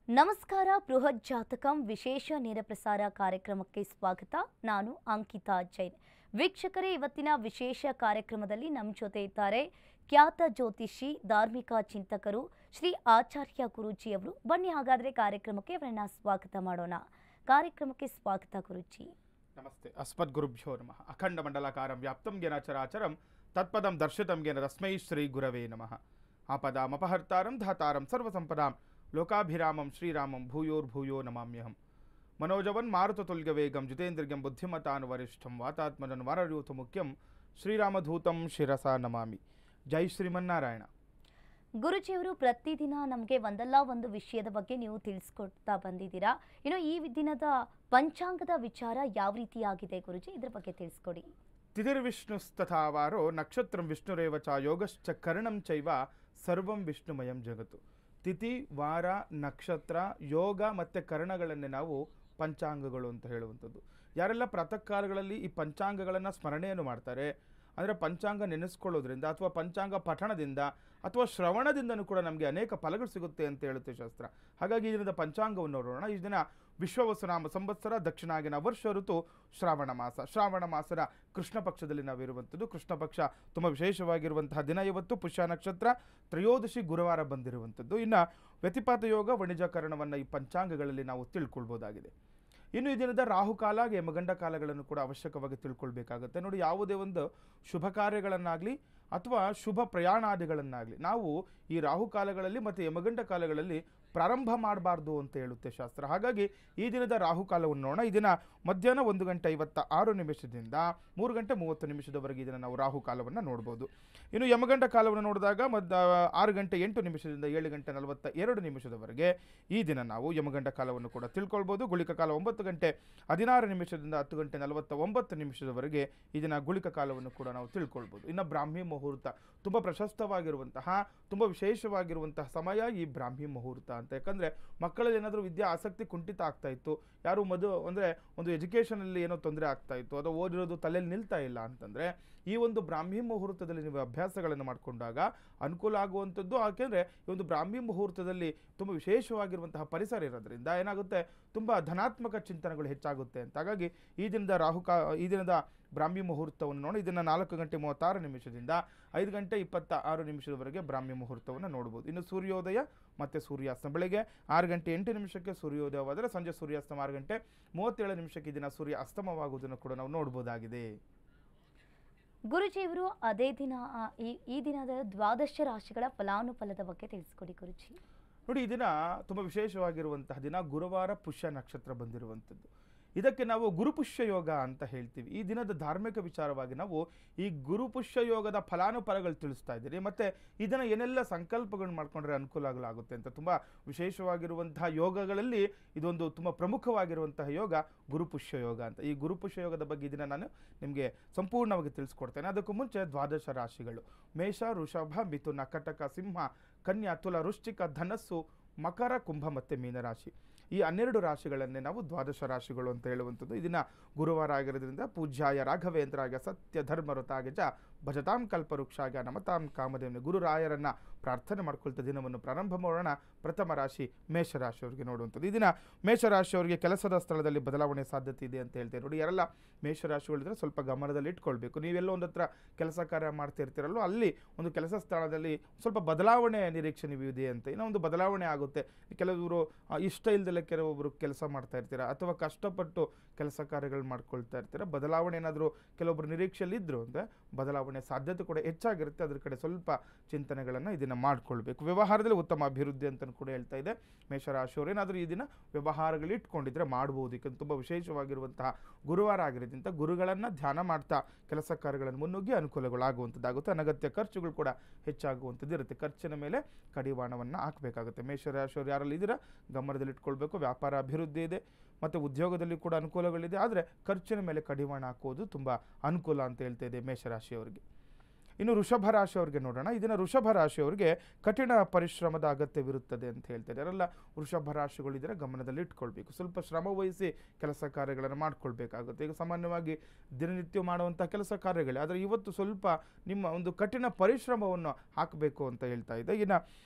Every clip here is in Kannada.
ನಮಸ್ಕಾರ. ಬೃಹತ್ ಜಾತಕಂ ವಿಶೇಷ ನೇರ ಪ್ರಸಾರ ಕಾರ್ಯಕ್ರಮಕ್ಕೆ ಸ್ವಾಗತ. ನಾನು ಅಂಕಿತಾ ಜೈನ್. ವೀಕ್ಷಕರೇ, ಇವತ್ತಿನ ವಿಶೇಷ ಕಾರ್ಯಕ್ರಮದಲ್ಲಿ ನಮ್ಮ ಜೊತೆ ಇದ್ದಾರೆ ಖ್ಯಾತ ಜ್ಯೋತಿಷಿ, ಧಾರ್ಮಿಕ ಚಿಂತಕರು ಶ್ರೀ ಆಚಾರ್ಯ ಗುರೂಜಿ ಅವರು. ಬನ್ನಿ ಹಾಗಾದರೆ ಕಾರ್ಯಕ್ರಮಕ್ಕೆ ಅವರನ್ನ ಸ್ವಾಗತ ಮಾಡೋಣ. ಕಾರ್ಯಕ್ರಮಕ್ಕೆ ಸ್ವಾಗತ ಗುರೂಜಿ. ನಮಸ್ತೆ. ಅಸ್ಮದ್ ಗುರುಭ್ಯೋ ನಮಃ. ಅಖಂಡ ಮಂಡಲಾಕಾರಂ ವ್ಯಾಪ್ತಂ ಜ್ಞಾನ ಚರಾಚರಂ ತತ್ಪದಂ ದರ್ಶಿತಂ ಜ್ಞಾನ ತಸ್ಮೈ ಶ್ರೀ ಗುರವೇ ನಮಃ. ಆಪದಾಮಪಹರ್ತಾರಂ ಧಾತಾರಂ ಸರ್ವಸಂಪದಾಂ ಲೋಕಾಭಿರಾಮಂ ಶ್ರೀರಾಮಂ ಭೂಯೋರ್ಭೂಯೋ ನಮಾಮ್ಯಹಂ. ಮನೋಜವನ್ ಮಾರುತತುಲ್ಯವೇಗಂ ಜಿತೇಂದ್ರಿಯಂ ಬುದ್ಧಿಮತಾನುವರಿಷ್ಠಂ ವಾತಾತ್ಮನನ್ ವರಯೂತು ಮುಖ್ಯಂ ಶ್ರೀರಾಮಧೂತಂ ಶಿರಸಾ ನಮಾಮಿ. ಜೈ ಶ್ರೀಮನ್ನಾರಾಯಣ. ಗುರುಜಿಯವರು ಪ್ರತಿದಿನ ನಮಗೆ ಒಂದಲ್ಲ ಒಂದು ವಿಷಯದ ಬಗ್ಗೆ ನೀವು ತಿಳಿಸ್ಕೊಡ್ತಾ ಬಂದಿದ್ದೀರಾ. ಇನ್ನು ಈ ದಿನದ ಪಂಚಾಂಗದ ವಿಚಾರ ಯಾವ ರೀತಿಯಾಗಿದೆ ಗುರುಜಿ, ಇದ್ರ ಬಗ್ಗೆ ತಿಳಿಸ್ಕೊಡಿ. ತಿಥಿರ್ವಿಷ್ಣುಸ್ತಥಾವಾರೋ ನಕ್ಷತ್ರಂ ವಿಷ್ಣುರೇವ ಚ ಯೋಗಶ್ಚ ಕರ್ಣಂ ಚೈವ ಸರ್ವಂ ವಿಷ್ಣುಮಯಂ ಜಗತ್ತು. ತಿಥಿ, ವಾರ, ನಕ್ಷತ್ರ, ಯೋಗ ಮತ್ತು ಕರ್ಣಗಳನ್ನೇ ನಾವು ಪಂಚಾಂಗಗಳು ಅಂತ ಹೇಳುವಂಥದ್ದು. ಯಾರೆಲ್ಲ ಪ್ರಾತಃ ಕಾಲಗಳಲ್ಲಿ ಈ ಪಂಚಾಂಗಗಳನ್ನು ಸ್ಮರಣೆಯನ್ನು ಮಾಡ್ತಾರೆ, ಅಂದರೆ ಪಂಚಾಂಗ ನೆನೆಸ್ಕೊಳ್ಳೋದ್ರಿಂದ ಅಥವಾ ಪಂಚಾಂಗ ಪಠಣದಿಂದ ಅಥವಾ ಶ್ರವಣದಿಂದನೂ ಕೂಡ ನಮಗೆ ಅನೇಕ ಫಲಗಳು ಸಿಗುತ್ತೆ ಅಂತ ಹೇಳುತ್ತೆ ಶಾಸ್ತ್ರ. ಹಾಗಾಗಿ ಈ ದಿನದ ಪಂಚಾಂಗವನ್ನು ನೋಡೋಣ. ಈ ದಿನ ವಿಶ್ವವಸುನಾಮ ಸಂವತ್ಸರ, ದಕ್ಷಿಣಾಗಿನ ವರ್ಷ ಋತು ಶ್ರಾವಣ ಮಾಸ. ಶ್ರಾವಣ ಮಾಸದ ಕೃಷ್ಣ ಪಕ್ಷದಲ್ಲಿ ನಾವಿರುವಂಥದ್ದು. ಕೃಷ್ಣ ಪಕ್ಷ ತುಂಬ ವಿಶೇಷವಾಗಿರುವಂತಹ ದಿನ ಇವತ್ತು. ಪುಷ್ಯ ನಕ್ಷತ್ರ, ತ್ರಯೋದಶಿ ಗುರುವಾರ ಬಂದಿರುವಂಥದ್ದು. ಇನ್ನು ವ್ಯತಿಪಾತ ಯೋಗ, ವಣಿಜಕರಣವನ್ನು ಈ ಪಂಚಾಂಗಗಳಲ್ಲಿ ನಾವು ತಿಳ್ಕೊಳ್ಬೋದಾಗಿದೆ. ಇನ್ನು ಈ ದಿನದ ರಾಹುಕಾಲ, ಯಮಗಂಡ ಕಾಲಗಳನ್ನು ಕೂಡ ಅವಶ್ಯಕವಾಗಿ ತಿಳ್ಕೊಳ್ಬೇಕಾಗುತ್ತೆ. ನೋಡಿ, ಯಾವುದೇ ಒಂದು ಶುಭ ಕಾರ್ಯಗಳನ್ನಾಗಲಿ ಅಥವಾ ಶುಭ ಪ್ರಯಾಣಾದಿಗಳನ್ನಾಗಲಿ ನಾವು ಈ ರಾಹುಕಾಲಗಳಲ್ಲಿ ಮತ್ತು ಯಮಗಂಡ ಕಾಲಗಳಲ್ಲಿ ಪ್ರಾರಂಭ ಮಾಡಬಾರ್ದು ಅಂತ ಹೇಳುತ್ತೆ ಶಾಸ್ತ್ರ. ಹಾಗಾಗಿ ಈ ದಿನದ ರಾಹುಕಾಲವನ್ನು ನೋಡೋಣ. ಈ ದಿನ ಮಧ್ಯಾಹ್ನ 1:56 3 ಗಂಟೆ 30 ನಿಮಿಷದವರೆಗೆ ಇದನ್ನು ನಾವು ರಾಹುಕಾಲವನ್ನು ನೋಡ್ಬೋದು. ಇನ್ನು ಯಮಗಂಡ ಕಾಲವನ್ನು ನೋಡಿದಾಗ 6:08 7:42 ಈ ದಿನ ನಾವು ಯಮಗಂಡ ಕಾಲವನ್ನು ಕೂಡ ತಿಳ್ಕೊಳ್ಬೋದು. ಗುಳಿಕ ಕಾಲ 9:16 10:49 ಈ ದಿನ ಗುಳಿಕ ಕಾಲವನ್ನು ಕೂಡ ನಾವು ತಿಳ್ಕೊಳ್ಬೋದು. ಇನ್ನು ಬ್ರಾಹ್ಮಿ ಮುಹೂರ್ತ ತುಂಬ ಪ್ರಶಸ್ತವಾಗಿರುವಂತಹ, ತುಂಬ ವಿಶೇಷವಾಗಿರುವಂತಹ ಸಮಯ ಈ ಬ್ರಾಹ್ಮಿ ಮುಹೂರ್ತ ಅಂತ. ಯಾಕಂದರೆ ಮಕ್ಕಳಲ್ಲಿ ಏನಾದರೂ ವಿದ್ಯಾ ಆಸಕ್ತಿ ಕುಂಠಿತ ಆಗ್ತಾ ಇತ್ತು, ಯಾರು ಅಂದರೆ ಒಂದು ಎಜುಕೇಷನಲ್ಲಿ ಏನೋ ತೊಂದರೆ ಆಗ್ತಾ ಇತ್ತು, ಅದು ಓದಿರೋದು ತಲೆಯಲ್ಲಿ ನಿಲ್ತಾ ಇಲ್ಲ ಅಂತಂದರೆ ಈ ಒಂದು ಬ್ರಾಹ್ಮಿ ಮುಹೂರ್ತದಲ್ಲಿ ನೀವು ಅಭ್ಯಾಸಗಳನ್ನು ಮಾಡಿಕೊಂಡಾಗ ಅನುಕೂಲ ಆಗುವಂಥದ್ದು. ಯಾಕೆಂದರೆ ಈ ಒಂದು ಬ್ರಾಹ್ಮಿ ಮುಹೂರ್ತದಲ್ಲಿ ತುಂಬ ವಿಶೇಷವಾಗಿರುವಂತಹ ಪರಿಸರ ಇರೋದ್ರಿಂದ ಏನಾಗುತ್ತೆ, ತುಂಬ ಧನಾತ್ಮಕ ಚಿಂತನೆಗಳು ಹೆಚ್ಚಾಗುತ್ತೆ ಅಂತ. ಹಾಗಾಗಿ ಈ ದಿನದ ಬ್ರಾಹ್ಮಿ ಮುಹೂರ್ತವನ್ನು ನೋಡಿ. ಇದನ್ನು 4:36 5:26 ಬ್ರಾಹ್ಮಿ ಮುಹೂರ್ತವನ್ನು ನೋಡ್ಬೋದು. ಇನ್ನು ಸೂರ್ಯೋದಯ ಮತ್ತು ಸೂರ್ಯಾಸ್ತ ಬೆಳಗ್ಗೆ 6:08 ಸೂರ್ಯೋದಯವಾದರೆ ಸಂಜೆ ಸೂರ್ಯಾಸ್ತಮ 6:37 ಈ ದಿನ ಸೂರ್ಯ ಅಸ್ತಮವಾಗುವುದನ್ನು ಕೂಡ ನಾವು ನೋಡ್ಬೋದಾಗಿದೆ. ಗುರುಜಿಯವರು ಅದೇ ದಿನ ಈ ದಿನದ ದ್ವಾದಶ ರಾಶಿಗಳ ಫಲಾನುಫಲದ ಬಗ್ಗೆ ತಿಳಿಸ್ಕೊಡಿ ಗುರುಜಿ. ನೋಡಿ, ಈ ದಿನ ತುಂಬ ವಿಶೇಷವಾಗಿರುವಂತಹ ದಿನ. ಗುರುವಾರ ಪುಷ್ಯ ನಕ್ಷತ್ರ ಬಂದಿರುವಂಥದ್ದು. ಇದಕ್ಕೆ ನಾವು ಗುರುಪುಷ್ಯ ಯೋಗ ಅಂತ ಹೇಳ್ತೀವಿ. ಈ ದಿನದ ಧಾರ್ಮಿಕ ವಿಚಾರವಾಗಿ ನಾವು ಈ ಗುರುಪುಷ್ಯ ಯೋಗದ ಫಲಾನುಫಲಗಳು ತಿಳಿಸ್ತಾ ಇದ್ದೀರಿ. ಮತ್ತು ಇದನ್ನು ಏನೆಲ್ಲ ಸಂಕಲ್ಪಗಳನ್ನು ಮಾಡ್ಕೊಂಡ್ರೆ ಅನುಕೂಲಗಳಾಗುತ್ತೆ ಅಂತ. ತುಂಬ ವಿಶೇಷವಾಗಿರುವಂತಹ ಯೋಗಗಳಲ್ಲಿ ಇದೊಂದು ತುಂಬ ಪ್ರಮುಖವಾಗಿರುವಂತಹ ಯೋಗ ಗುರುಪುಷ್ಯ ಯೋಗ ಅಂತ. ಈ ಗುರುಪುಷ್ಯ ಯೋಗದ ಬಗ್ಗೆ ಇದನ್ನು ನಾನು ನಿಮಗೆ ಸಂಪೂರ್ಣವಾಗಿ ತಿಳಿಸ್ಕೊಡ್ತೇನೆ. ಅದಕ್ಕೂ ಮುಂಚೆ ದ್ವಾದಶ ರಾಶಿಗಳು: ಮೇಷ, ವೃಷಭ, ಮಿಥುನ, ಕಟಕ, ಸಿಂಹ, ಕನ್ಯಾ, ತುಲ, ವೃಶ್ಚಿಕ, ಧನಸ್ಸು, ಮಕರ, ಕುಂಭ ಮತ್ತು ಮೀನರಾಶಿ. ಈ 12 ರಾಶಿಗಳನ್ನೇ ನಾವು ದ್ವಾದಶ ರಾಶಿಗಳು ಅಂತ ಹೇಳುವಂಥದ್ದು. ಇದನ್ನು ಗುರುವಾರ ಆಗಿರೋದ್ರಿಂದ ಪೂಜ್ಯಾಯ ರಾಘವೇಂದ್ರಾಗ ಸತ್ಯ ಧರ್ಮಋತಾಗ ಚ ಭಜತಾಂ ಕಲ್ಪವೃಕ್ಷಾಗ ನಮತಾಂ ಕಾಮಧೇವನೇ ಗುರುರಾಯರನ್ನು ಪ್ರಾರ್ಥನೆ ಮಾಡ್ಕೊಳ್ತಾ ದಿನವನ್ನು ಪ್ರಾರಂಭ ಮಾಡೋಣ. ಪ್ರಥಮ ರಾಶಿ ಮೇಷರಾಶಿಯವರಿಗೆ ನೋಡುವಂಥದ್ದು. ಈ ದಿನ ಮೇಷರಾಶಿಯವರಿಗೆ ಕೆಲಸದ ಸ್ಥಳದಲ್ಲಿ ಬದಲಾವಣೆ ಸಾಧ್ಯತೆ ಇದೆ ಅಂತ ಹೇಳ್ತೇವೆ. ನೋಡಿ, ಯಾರೆಲ್ಲ ಮೇಷರಾಶಿಗಳಿದ್ರೆ ಸ್ವಲ್ಪ ಗಮನದಲ್ಲಿ ಇಟ್ಕೊಳ್ಬೇಕು. ನೀವೆಲ್ಲೋ ಒಂದು ಹತ್ರ ಕೆಲಸ ಕಾರ್ಯ ಮಾಡ್ತಾ ಇರ್ತೀರಲ್ಲೋ ಅಲ್ಲಿ ಒಂದು ಕೆಲಸ ಸ್ಥಳದಲ್ಲಿ ಸ್ವಲ್ಪ ಬದಲಾವಣೆ ನಿರೀಕ್ಷೆ ನೀವು ಇದೆ ಅಂತ. ಇನ್ನೂ ಒಂದು ಬದಲಾವಣೆ ಆಗುತ್ತೆ. ಕೆಲವರು ಇಷ್ಟ ಇಲ್ದಲೆ ಕೆಲವೊಬ್ಬರು ಕೆಲಸ ಮಾಡ್ತಾ ಇರ್ತೀರ ಅಥವಾ ಕಷ್ಟಪಟ್ಟು ಕೆಲಸ ಕಾರ್ಯಗಳು ಮಾಡ್ಕೊಳ್ತಾ ಇರ್ತೀರ. ಬದಲಾವಣೆ ಏನಾದರೂ ಕೆಲವೊಬ್ಬರು ನಿರೀಕ್ಷೆಯಲ್ಲಿ ಇದ್ರು ಅಂದರೆ ಬದಲಾವಣೆ ಸಾಧ್ಯತೆ ಕೂಡ ಹೆಚ್ಚಾಗಿರುತ್ತೆ. ಅದ್ರ ಕಡೆ ಸ್ವಲ್ಪ ಚಿಂತನೆಗಳನ್ನು ಇದನ್ನು ಮಾಡ್ಕೊಳ್ಬೇಕು. ವ್ಯವಹಾರದಲ್ಲಿ ಉತ್ತಮ ಅಭಿವೃದ್ಧಿ ಅಂತ ಕೂಡ ಹೇಳ್ತಾ ಇದೆ. ಮೇಷರಾಶಿಯವರು ಏನಾದರೂ ಈ ದಿನ ವ್ಯವಹಾರಗಳು ಇಟ್ಕೊಂಡಿದ್ರೆ ಮಾಡ್ಬೋದು. ಯಾಕಂದ್ರೆ ತುಂಬ ವಿಶೇಷವಾಗಿರುವಂತಹ ಗುರುವಾರ ಆಗಿರೋದ್ರಿಂದ ಗುರುಗಳನ್ನು ಧ್ಯಾನ ಮಾಡ್ತಾ ಕೆಲಸ ಕಾರ್ಯಗಳನ್ನು ಮುನ್ನುಗ್ಗಿ ಅನುಕೂಲಗಳಾಗುವಂಥದ್ದಾಗುತ್ತೆ. ಅನಗತ್ಯ ಖರ್ಚುಗಳು ಕೂಡ ಹೆಚ್ಚಾಗುವಂಥದ್ದು ಇರುತ್ತೆ. ಖರ್ಚಿನ ಮೇಲೆ ಕಡಿವಾಣವನ್ನು ಹಾಕಬೇಕಾಗುತ್ತೆ. ಮೇಷರಾಶಿಯವರು ಯಾರಲ್ಲಿ ಇದ್ದೀರಾ ಗಮನದಲ್ಲಿ ಇಟ್ಕೊಳ್ಬೇಕು. ವ್ಯಾಪಾರ ಅಭಿವೃದ್ಧಿ ಇದೆ ಮತ್ತು ಉದ್ಯೋಗದಲ್ಲಿ ಕೂಡ ಅನುಕೂಲಗಳಿದೆ. ಆದರೆ ಖರ್ಚಿನ ಮೇಲೆ ಕಡಿವಾಣ ಹಾಕೋದು ತುಂಬ ಅನುಕೂಲ ಅಂತ ಹೇಳ್ತಾ ಇದೆ ಮೇಷರಾಶಿಯವರಿಗೆ. ಇನ್ನು ವೃಷಭ ರಾಶಿಯವರಿಗೆ ನೋಡೋಣ. ಇದನ್ನು ವೃಷಭ ರಾಶಿಯವರಿಗೆ ಕಠಿಣ ಪರಿಶ್ರಮದ ಅಗತ್ಯವಿರುತ್ತದೆ ಅಂತ ಹೇಳ್ತಾರೆ. ಯಾರೆಲ್ಲ ವೃಷಭ ರಾಶಿಗಳಿದ್ದರೆ ಗಮನದಲ್ಲಿ ಇಟ್ಕೊಳ್ಬೇಕು. ಸ್ವಲ್ಪ ಶ್ರಮ ವಹಿಸಿ ಕೆಲಸ ಕಾರ್ಯಗಳನ್ನು ಮಾಡ್ಕೊಳ್ಬೇಕಾಗುತ್ತೆ. ಈಗ ಸಾಮಾನ್ಯವಾಗಿ ದಿನನಿತ್ಯ ಮಾಡುವಂಥ ಕೆಲಸ ಕಾರ್ಯಗಳೇ, ಆದರೆ ಇವತ್ತು ಸ್ವಲ್ಪ ನಿಮ್ಮ ಒಂದು ಕಠಿಣ ಪರಿಶ್ರಮವನ್ನು ಹಾಕಬೇಕು ಅಂತ ಹೇಳ್ತಾ ಇದೆ. ಇನ್ನು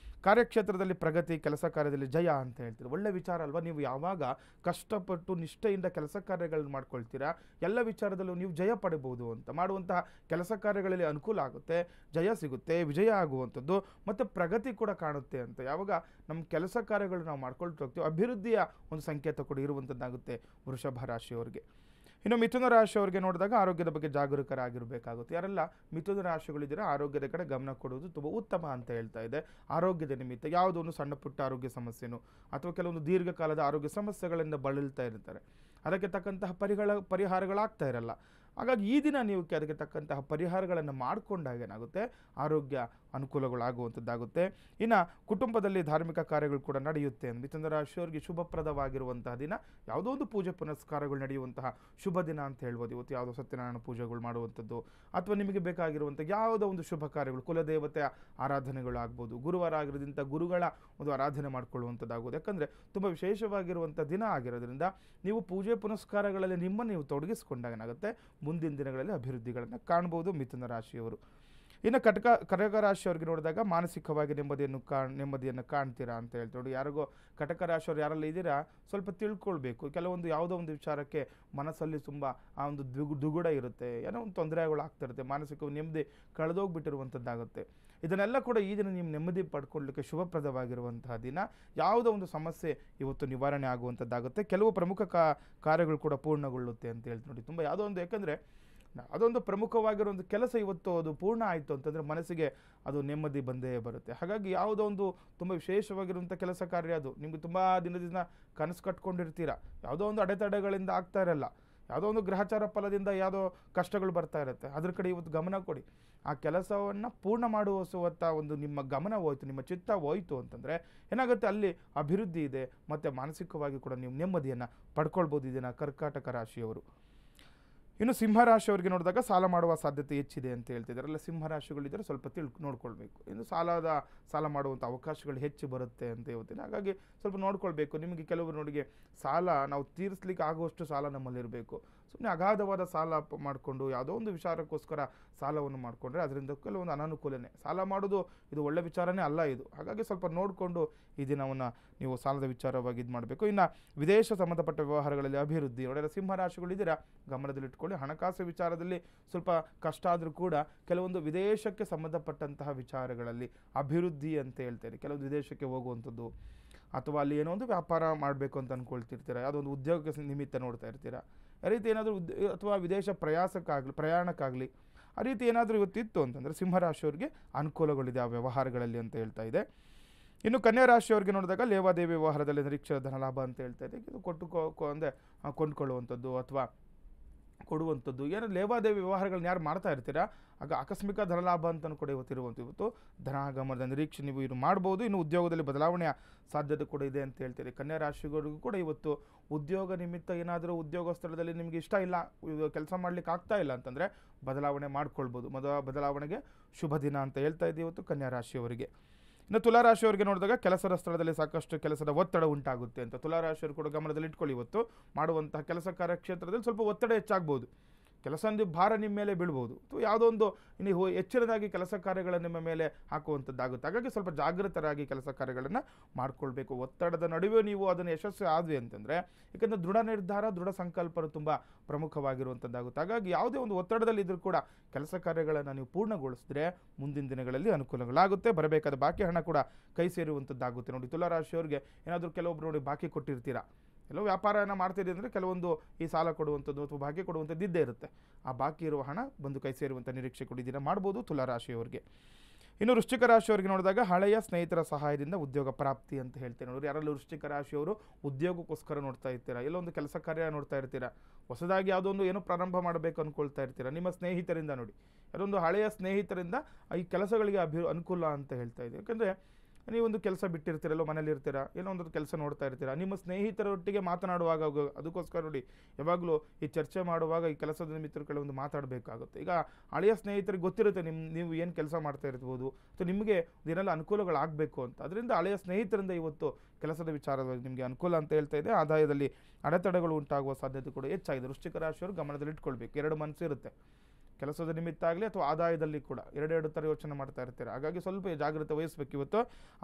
ಕಾರ್ಯಕ್ಷೇತ್ರದಲ್ಲಿ ಪ್ರಗತಿ, ಕೆಲಸ ಕಾರ್ಯದಲ್ಲಿ ಜಯ ಅಂತ ಹೇಳ್ತೀರಿ. ಒಳ್ಳೆ ವಿಚಾರ ಅಲ್ವಾ? ನೀವು ಯಾವಾಗ ಕಷ್ಟಪಟ್ಟು ನಿಷ್ಠೆಯಿಂದ ಕೆಲಸ ಕಾರ್ಯಗಳನ್ನ ಮಾಡ್ಕೊಳ್ತೀರಾ, ಎಲ್ಲ ವಿಚಾರದಲ್ಲೂ ನೀವು ಜಯ ಪಡಿಬಹುದು ಅಂತ. ಮಾಡುವಂತಹ ಕೆಲಸ ಕಾರ್ಯಗಳಲ್ಲಿ ಅನುಕೂಲ ಆಗುತ್ತೆ, ಜಯ ಸಿಗುತ್ತೆ, ವಿಜಯ ಆಗುವಂಥದ್ದು ಮತ್ತು ಪ್ರಗತಿ ಕೂಡ ಕಾಣುತ್ತೆ ಅಂತ. ಯಾವಾಗ ನಮ್ಮ ಕೆಲಸ ಕಾರ್ಯಗಳು ನಾವು ಮಾಡ್ಕೊಳ್ತಾ ಹೋಗ್ತೀವಿ, ಅಭಿವೃದ್ಧಿಯ ಒಂದು ಸಂಕೇತ ಕೂಡ ಇರುವಂಥದ್ದಾಗುತ್ತೆ ವೃಷಭ ರಾಶಿಯವರಿಗೆ. ಇನ್ನು ಮಿಥುನ ರಾಶಿಯವರಿಗೆ ನೋಡಿದಾಗ ಆರೋಗ್ಯದ ಬಗ್ಗೆ ಜಾಗರೂಕರಾಗಿರಬೇಕಾಗುತ್ತೆ. ಯಾರೆಲ್ಲ ಮಿಥುನ ರಾಶಿಗಳಿದ್ದೀರಾ, ಆರೋಗ್ಯದ ಕಡೆ ಗಮನ ಕೊಡುವುದು ತುಂಬ ಉತ್ತಮ ಅಂತ ಹೇಳ್ತಾ ಇದೆ. ಆರೋಗ್ಯದ ನಿಮಿತ್ತ ಯಾವುದೋ ಒಂದು ಸಣ್ಣ ಪುಟ್ಟ ಆರೋಗ್ಯ ಸಮಸ್ಯೆನೋ ಅಥವಾ ಕೆಲವೊಂದು ದೀರ್ಘಕಾಲದ ಆರೋಗ್ಯ ಸಮಸ್ಯೆಗಳಿಂದ ಬಳಲ್ತಾ ಇರ್ತಾರೆ, ಅದಕ್ಕೆ ತಕ್ಕಂತಹ ಪರಿಹಾರಗಳಾಗ್ತಾ ಇರಲ್ಲ. ಹಾಗಾಗಿ ಈ ದಿನ ನೀವು ಅದಕ್ಕೆ ತಕ್ಕಂತಹ ಪರಿಹಾರಗಳನ್ನು ಮಾಡಿಕೊಂಡಾಗ ಏನಾಗುತ್ತೆ, ಆರೋಗ್ಯ ಅನುಕೂಲಗಳಾಗುವಂಥದ್ದಾಗುತ್ತೆ. ಇನ್ನು ಕುಟುಂಬದಲ್ಲಿ ಧಾರ್ಮಿಕ ಕಾರ್ಯಗಳು ಕೂಡ ನಡೆಯುತ್ತೆ. ಮಿಥುನ ರಾಶಿಯವರಿಗೆ ಶುಭಪ್ರದವಾಗಿರುವಂತಹ ದಿನ, ಯಾವುದೋ ಒಂದು ಪೂಜೆ ಪುನಸ್ಕಾರಗಳು ನಡೆಯುವಂತಹ ಶುಭ ದಿನ ಅಂತ ಹೇಳ್ಬೋದು. ಇವತ್ತು ಯಾವುದೋ ಸತ್ಯನಾರಾಯಣ ಪೂಜೆಗಳು ಮಾಡುವಂಥದ್ದು ಅಥವಾ ನಿಮಗೆ ಬೇಕಾಗಿರುವಂಥ ಯಾವುದೋ ಒಂದು ಶುಭ ಕಾರ್ಯಗಳು, ಕುಲದೇವತೆಯ ಆರಾಧನೆಗಳು ಆಗ್ಬೋದು, ಗುರುವಾರ ಆಗಿರೋದ್ರಿಂದ ಗುರುಗಳ ಒಂದು ಆರಾಧನೆ ಮಾಡ್ಕೊಳ್ಳುವಂಥದ್ದಾಗೋದು. ಯಾಕಂದರೆ ತುಂಬ ವಿಶೇಷವಾಗಿರುವಂಥ ದಿನ ಆಗಿರೋದ್ರಿಂದ ನೀವು ಪೂಜೆ ಪುನಸ್ಕಾರಗಳಲ್ಲಿ ನಿಮ್ಮನ್ನು ನೀವು ತೊಡಗಿಸ್ಕೊಂಡಾಗ ಏನಾಗುತ್ತೆ, ಮುಂದಿನ ದಿನಗಳಲ್ಲಿ ಅಭಿವೃದ್ಧಿಗಳನ್ನು ಕಾಣ್ಬೋದು ಮಿಥುನ ರಾಶಿಯವರು. ಇನ್ನು ಕಟಕ ರಾಶಿಯವ್ರಿಗೆ ನೋಡಿದಾಗ ಮಾನಸಿಕವಾಗಿ ನೆಮ್ಮದಿಯನ್ನು ಕಾಣ್ತೀರಾ ಅಂತ ಹೇಳ್ತಾ ನೋಡಿ. ಯಾರಿಗೋ ಕಟಕ ರಾಶಿಯವ್ರು ಯಾರೆಲ್ಲ ಇದ್ದೀರಾ, ಸ್ವಲ್ಪ ತಿಳ್ಕೊಳ್ಬೇಕು. ಕೆಲವೊಂದು ಯಾವುದೋ ಒಂದು ವಿಚಾರಕ್ಕೆ ಮನಸ್ಸಲ್ಲಿ ತುಂಬ ಆ ಒಂದು ದುಗುಡ ಇರುತ್ತೆ, ಏನೋ ಒಂದು ತೊಂದರೆಗಳು ಆಗ್ತಿರುತ್ತೆ, ಮಾನಸಿಕ ನೆಮ್ಮದಿ ಕಳೆದೋಗ್ಬಿಟ್ಟಿರುವಂಥದ್ದಾಗುತ್ತೆ. ಇದನ್ನೆಲ್ಲ ಕೂಡ ಈ ದಿನ ನೀವು ನೆಮ್ಮದಿ ಪಡ್ಕೊಳ್ಳಲಿಕ್ಕೆ ಶುಭಪ್ರದವಾಗಿರುವಂತಹ ದಿನ. ಯಾವುದೋ ಒಂದು ಸಮಸ್ಯೆ ಇವತ್ತು ನಿವಾರಣೆ ಆಗುವಂಥದ್ದಾಗುತ್ತೆ. ಕೆಲವು ಪ್ರಮುಖ ಕಾರ್ಯಗಳು ಕೂಡ ಪೂರ್ಣಗೊಳ್ಳುತ್ತೆ ಅಂತ ಹೇಳ್ತಾ ನೋಡಿ. ತುಂಬ ಯಾವುದೋ ಒಂದು, ಯಾಕಂದರೆ ಅದೊಂದು ಪ್ರಮುಖವಾಗಿರೋ ಒಂದು ಕೆಲಸ ಇವತ್ತು ಅದು ಪೂರ್ಣ ಆಯಿತು ಅಂತಂದರೆ ಮನಸ್ಸಿಗೆ ಅದು ನೆಮ್ಮದಿ ಬಂದೇ ಬರುತ್ತೆ. ಹಾಗಾಗಿ ಯಾವುದೋ ಒಂದು ತುಂಬ ವಿಶೇಷವಾಗಿರುವಂಥ ಕೆಲಸ ಕಾರ್ಯ ಅದು ನಿಮಗೆ ತುಂಬ ದಿನದಿಂದ ಕನಸು ಕಟ್ಕೊಂಡಿರ್ತೀರ, ಯಾವುದೋ ಒಂದು ಅಡೆತಡೆಗಳಿಂದ ಆಗ್ತಾ ಇರಲ್ಲ, ಯಾವುದೋ ಒಂದು ಗ್ರಹಚಾರ ಫಲದಿಂದ ಯಾವುದೋ ಕಷ್ಟಗಳು ಬರ್ತಾ ಇರುತ್ತೆ, ಅದ್ರ ಕಡೆ ಇವತ್ತು ಗಮನ ಕೊಡಿ. ಆ ಕೆಲಸವನ್ನು ಪೂರ್ಣ ಮಾಡುವತ್ತ ಒಂದು ನಿಮ್ಮ ಗಮನ ಹೋಯ್ತು, ನಿಮ್ಮ ಚಿತ್ತ ಹೋಯ್ತು ಅಂತಂದರೆ ಏನಾಗುತ್ತೆ, ಅಲ್ಲಿ ಅಭಿವೃದ್ಧಿ ಇದೆ ಮತ್ತು ಮಾನಸಿಕವಾಗಿ ಕೂಡ ನೀವು ನೆಮ್ಮದಿಯನ್ನು ಪಡ್ಕೊಳ್ಬೋದು ಇದನ್ನು ಕರ್ಕಾಟಕ ರಾಶಿಯವರು. ಇನ್ನು ಸಿಂಹರಾಶಿಯವರಿಗೆ ನೋಡಿದಾಗ ಸಾಲ ಮಾಡುವ ಸಾಧ್ಯತೆ ಹೆಚ್ಚಿದೆ ಅಂತ ಹೇಳ್ತಿದ್ದಾರೆ. ಅಲ್ಲ, ಸಿಂಹರಾಶಿಗಳಿದ್ದರೆ ಸ್ವಲ್ಪ ನೋಡ್ಕೊಳ್ಬೇಕು. ಇನ್ನು ಸಾಲ ಮಾಡುವಂಥ ಅವಕಾಶಗಳು ಹೆಚ್ಚು ಬರುತ್ತೆ ಅಂತ ಹೇಳ್ತೀನಿ. ಹಾಗಾಗಿ ಸ್ವಲ್ಪ ನೋಡ್ಕೊಳ್ಬೇಕು. ನಿಮಗೆ ಕೆಲವರು ನೋಡಿಗೆ ಸಾಲ ನಾವು ತೀರಿಸ್ಲಿಕ್ಕೆ ಆಗುವಷ್ಟು ಸಾಲ ನಮ್ಮಲ್ಲಿರಬೇಕು. ಸುಮ್ಮನೆ ಅಗಾಧವಾದ ಸಾಲ ಮಾಡಿಕೊಂಡು ಯಾವುದೋ ಒಂದು ವಿಚಾರಕ್ಕೋಸ್ಕರ ಸಾಲವನ್ನು ಮಾಡಿಕೊಂಡ್ರೆ ಅದರಿಂದ ಕೆಲವೊಂದು ಅನಾನುಕೂಲನೇ. ಸಾಲ ಮಾಡೋದು ಇದು ಒಳ್ಳೆ ವಿಚಾರನೇ ಅಲ್ಲ ಇದು. ಹಾಗಾಗಿ ಸ್ವಲ್ಪ ನೋಡಿಕೊಂಡು ಈ ದಿನವನ್ನು ನೀವು ಸಾಲದ ವಿಚಾರವಾಗಿ ಇದು ಮಾಡಬೇಕು. ಇನ್ನು ವಿದೇಶ ಸಂಬಂಧಪಟ್ಟ ವ್ಯವಹಾರಗಳಲ್ಲಿ ಅಭಿವೃದ್ಧಿ ನೋಡಿದ್ರೆ ಸಿಂಹರಾಶಿಗಳಿದ್ದೀರಾ, ಗಮನದಲ್ಲಿಟ್ಕೊಳ್ಳಿ. ಹಣಕಾಸು ವಿಚಾರದಲ್ಲಿ ಸ್ವಲ್ಪ ಕಷ್ಟ ಆದರೂ ಕೂಡ ಕೆಲವೊಂದು ವಿದೇಶಕ್ಕೆ ಸಂಬಂಧಪಟ್ಟಂತಹ ವಿಚಾರಗಳಲ್ಲಿ ಅಭಿವೃದ್ಧಿ ಅಂತ ಹೇಳ್ತೇನೆ. ಕೆಲವೊಂದು ವಿದೇಶಕ್ಕೆ ಹೋಗುವಂಥದ್ದು ಅಥವಾ ಅಲ್ಲಿ ಏನೋ ಒಂದು ವ್ಯಾಪಾರ ಮಾಡಬೇಕು ಅಂತ ಅಂದ್ಕೊಳ್ತಿರ್ತೀರ, ಯಾವುದೋ ಒಂದು ಉದ್ಯೋಗ ನಿಮಿತ್ತ ನೋಡ್ತಾ ಇರ್ತೀರ. ಆ ರೀತಿ ಏನಾದರೂ ಅಥವಾ ವಿದೇಶ ಪ್ರಯಾಣಕ್ಕಾಗಲಿ ಆ ರೀತಿ ಏನಾದರೂ ಇವತ್ತಿತ್ತು ಅಂತಂದರೆ ಸಿಂಹರಾಶಿಯವರಿಗೆ ಅನುಕೂಲಗಳಿದೆ ಆ ವ್ಯವಹಾರಗಳಲ್ಲಿ ಅಂತ ಹೇಳ್ತಾ ಇದೆ. ಇನ್ನು ಕನ್ಯಾ ರಾಶಿಯವರಿಗೆ ನೋಡಿದಾಗ ಲೇವಾದೇವಿ ವ್ಯವಹಾರದಲ್ಲಿ ನಿರೀಕ್ಷೆ ಧನಲಾಭ ಅಂತ ಹೇಳ್ತಾ ಇದೆ. ಇದು ಅಂದರೆ ಕೊಂಡ್ಕೊಳ್ಳುವಂಥದ್ದು ಅಥವಾ ಕೊಡುವಂಥದ್ದು, ಏನೋ ಲೇವಾದೇವಿ ವ್ಯವಹಾರಗಳನ್ನ ಯಾರು ಮಾಡ್ತಾ ಇರ್ತೀರಾ ಆಗ ಆಕಸ್ಮಿಕ ಧನಲಾಭ ಅಂತಲೂ ಕೂಡ ಇವತ್ತು ಧನಾಗಮನದ ನಿರೀಕ್ಷೆ ನೀವು ಇದು ಮಾಡ್ಬೋದು. ಇನ್ನು ಉದ್ಯೋಗದಲ್ಲಿ ಬದಲಾವಣೆಯ ಸಾಧ್ಯತೆ ಕೂಡ ಇದೆ ಅಂತ ಹೇಳ್ತೀರಿ. ಕನ್ಯಾ ರಾಶಿಗಳಿಗೂ ಕೂಡ ಇವತ್ತು ಉದ್ಯೋಗ ನಿಮಿತ್ತ ಏನಾದರೂ ಉದ್ಯೋಗ ಸ್ಥಳದಲ್ಲಿ ನಿಮಗೆ ಇಷ್ಟ ಇಲ್ಲ, ಕೆಲಸ ಮಾಡಲಿಕ್ಕೆ ಆಗ್ತಾ ಇಲ್ಲ ಅಂತಂದರೆ ಬದಲಾವಣೆ ಮಾಡ್ಕೊಳ್ಬೋದು. ಬದಲಾವಣೆಗೆ ಶುಭ ದಿನ ಅಂತ ಹೇಳ್ತಾ ಇದ್ದೀವಿ ಇವತ್ತು ಕನ್ಯಾ ರಾಶಿಯವರಿಗೆ. ಇನ್ನು ತುಲಾರಾಶಿಯವರಿಗೆ ನೋಡಿದಾಗ ಕೆಲಸದ ಸ್ಥಳದಲ್ಲಿ ಸಾಕಷ್ಟು ಕೆಲಸದ ಒತ್ತಡ ಉಂಟಾಗುತ್ತೆ ಅಂತ. ತುಲಾರಾಶಿಯವರು ಕೂಡ ಗಮನದಲ್ಲಿ ಇಟ್ಕೊಳ್ಳಿ. ಇವತ್ತು ಮಾಡುವಂತಹ ಕೆಲಸ ಕಾರ್ಯಕ್ಷೇತ್ರದಲ್ಲಿ ಸ್ವಲ್ಪ ಒತ್ತಡ ಹೆಚ್ಚಾಗ್ಬೋದು, ಕೆಲಸ ಭಾರ ನಿಮ್ಮ ಮೇಲೆ ಬೀಳ್ಬೋದು, ಅಥವಾ ಯಾವುದೋ ಒಂದು ನೀವು ಹೆಚ್ಚಿನದಾಗಿ ಕೆಲಸ ಕಾರ್ಯಗಳನ್ನು ನಿಮ್ಮ ಮೇಲೆ ಹಾಕುವಂಥದ್ದಾಗುತ್ತೆ. ಹಾಗಾಗಿ ಸ್ವಲ್ಪ ಜಾಗೃತರಾಗಿ ಕೆಲಸ ಕಾರ್ಯಗಳನ್ನು ಮಾಡ್ಕೊಳ್ಬೇಕು. ಒತ್ತಡದ ನಡುವೆ ನೀವು ಅದನ್ನು ಯಶಸ್ವಿ ಆದ್ವಿ ಅಂತಂದರೆ, ಯಾಕಂದರೆ ದೃಢ ನಿರ್ಧಾರ, ದೃಢ ಸಂಕಲ್ಪರು ತುಂಬ ಪ್ರಮುಖವಾಗಿರುವಂಥದ್ದಾಗುತ್ತೆ. ಹಾಗಾಗಿ ಯಾವುದೇ ಒಂದು ಒತ್ತಡದಲ್ಲಿ ಇದ್ರೂ ಕೂಡ ಕೆಲಸ ಕಾರ್ಯಗಳನ್ನು ನೀವು ಪೂರ್ಣಗೊಳಿಸಿದ್ರೆ ಮುಂದಿನ ದಿನಗಳಲ್ಲಿ ಅನುಕೂಲಗಳಾಗುತ್ತೆ. ಬರಬೇಕಾದ ಬಾಕಿ ಹಣ ಕೂಡ ಕೈ ಸೇರುವಂಥದ್ದಾಗುತ್ತೆ. ನೋಡಿ, ತುಲಾರಾಶಿಯವರಿಗೆ ಏನಾದರೂ ಕೆಲವೊಬ್ರು ನೋಡಿ ಬಾಕಿ ಕೊಟ್ಟಿರ್ತೀರಾ, ಕೆಲವು ವ್ಯಾಪಾರನ ಮಾಡ್ತಿದೆ ಅಂದರೆ ಕೆಲವೊಂದು ಈ ಸಾಲ ಕೊಡುವಂಥದ್ದು ಅಥವಾ ಬಾಕಿ ಕೊಡುವಂಥದ್ದು ಇದ್ದೇ ಇರುತ್ತೆ. ಆ ಬಾಕಿ ಇರುವ ಹಣ ಬಂದು ಕೈ ಸೇರುವಂಥ ನಿರೀಕ್ಷೆ ಕೊಟ್ಟಿದ್ದೀರ ಮಾಡ್ಬೋದು ತುಲಾರಾಶಿಯವರಿಗೆ. ಇನ್ನು ವೃಶ್ಚಿಕ ರಾಶಿಯವರಿಗೆ ನೋಡಿದಾಗ ಹಳೆಯ ಸ್ನೇಹಿತರ ಸಹಾಯದಿಂದ ಉದ್ಯೋಗ ಪ್ರಾಪ್ತಿ ಅಂತ ಹೇಳ್ತೇನೆ. ನೋಡಿ, ಯಾರಲ್ಲೂ ವೃಶ್ಚಿಕ ರಾಶಿಯವರು ಉದ್ಯೋಗಕ್ಕೋಸ್ಕರ ನೋಡ್ತಾ ಇರ್ತೀರಾ, ಎಲ್ಲೊಂದು ಕೆಲಸ ಕಾರ್ಯ ನೋಡ್ತಾ ಇರ್ತೀರಾ, ಹೊಸದಾಗಿ ಯಾವುದೋ ಒಂದು ಏನೋ ಪ್ರಾರಂಭ ಮಾಡಬೇಕು ಅಂದ್ಕೊಳ್ತಾ ಇರ್ತೀರಾ. ನಿಮ್ಮ ಸ್ನೇಹಿತರಿಂದ ನೋಡಿ, ಅದೊಂದು ಹಳೆಯ ಸ್ನೇಹಿತರಿಂದ ಈ ಕೆಲಸಗಳಿಗೆ ಅನುಕೂಲ ಅಂತ ಹೇಳ್ತಾ ಇದೆ. ಯಾಕಂದರೆ ನೀವೊಂದು ಕೆಲಸ ಬಿಟ್ಟಿರ್ತೀರಲ್ಲೋ, ಮನೇಲಿ ಇರ್ತೀರಾ, ಏನೋ ಒಂದು ಕೆಲಸ ನೋಡ್ತಾ ಇರ್ತೀರಾ, ನಿಮ್ಮ ಸ್ನೇಹಿತರೊಟ್ಟಿಗೆ ಮಾತನಾಡುವಾಗ ಅದಕ್ಕೋಸ್ಕರ ನೋಡಿ ಯಾವಾಗಲೂ ಈ ಚರ್ಚೆ ಮಾಡುವಾಗ ಈ ಕೆಲಸದ ನಿಮಿತ್ತರು ಕೆಲವೊಂದು ಮಾತಾಡಬೇಕಾಗುತ್ತೆ. ಈಗ ಹಳೆಯ ಸ್ನೇಹಿತರಿಗೆ ಗೊತ್ತಿರುತ್ತೆ ನೀವು ಏನು ಕೆಲಸ ಮಾಡ್ತಾ ಇರ್ಬೋದು ಅಥವಾ ನಿಮಗೆ ಇದನ್ನೆಲ್ಲ ಅನುಕೂಲಗಳಾಗಬೇಕು ಅಂತ. ಅದರಿಂದ ಹಳೆಯ ಸ್ನೇಹಿತರಿಂದ ಇವತ್ತು ಕೆಲಸದ ವಿಚಾರದಲ್ಲಿ ನಿಮಗೆ ಅನುಕೂಲ ಅಂತ ಹೇಳ್ತಾ ಇದೆ. ಆದಾಯದಲ್ಲಿ ಅಡೆತಡೆಗಳು ಉಂಟಾಗುವ ಸಾಧ್ಯತೆ ಕೂಡ ಹೆಚ್ಚಾಗಿದೆ. ವೃಶ್ಚಿಕ ರಾಶಿಯವರು ಗಮನದಲ್ಲಿ ಇಟ್ಕೊಳ್ಬೇಕು. ಎರಡು ಮನಸ್ಸು ಇರುತ್ತೆ, ಕೆಲಸದ ನಿಮಿತ್ತ ಆಗಲಿ ಅಥವಾ ಆದಾಯದಲ್ಲಿ ಕೂಡ ಎರಡೆರಡು ಥರ ಯೋಚನೆ ಮಾಡ್ತಾ ಇರ್ತೀರಾ. ಹಾಗಾಗಿ ಸ್ವಲ್ಪ ಜಾಗ್ರತೆ ವಹಿಸಬೇಕು. ಇವತ್ತು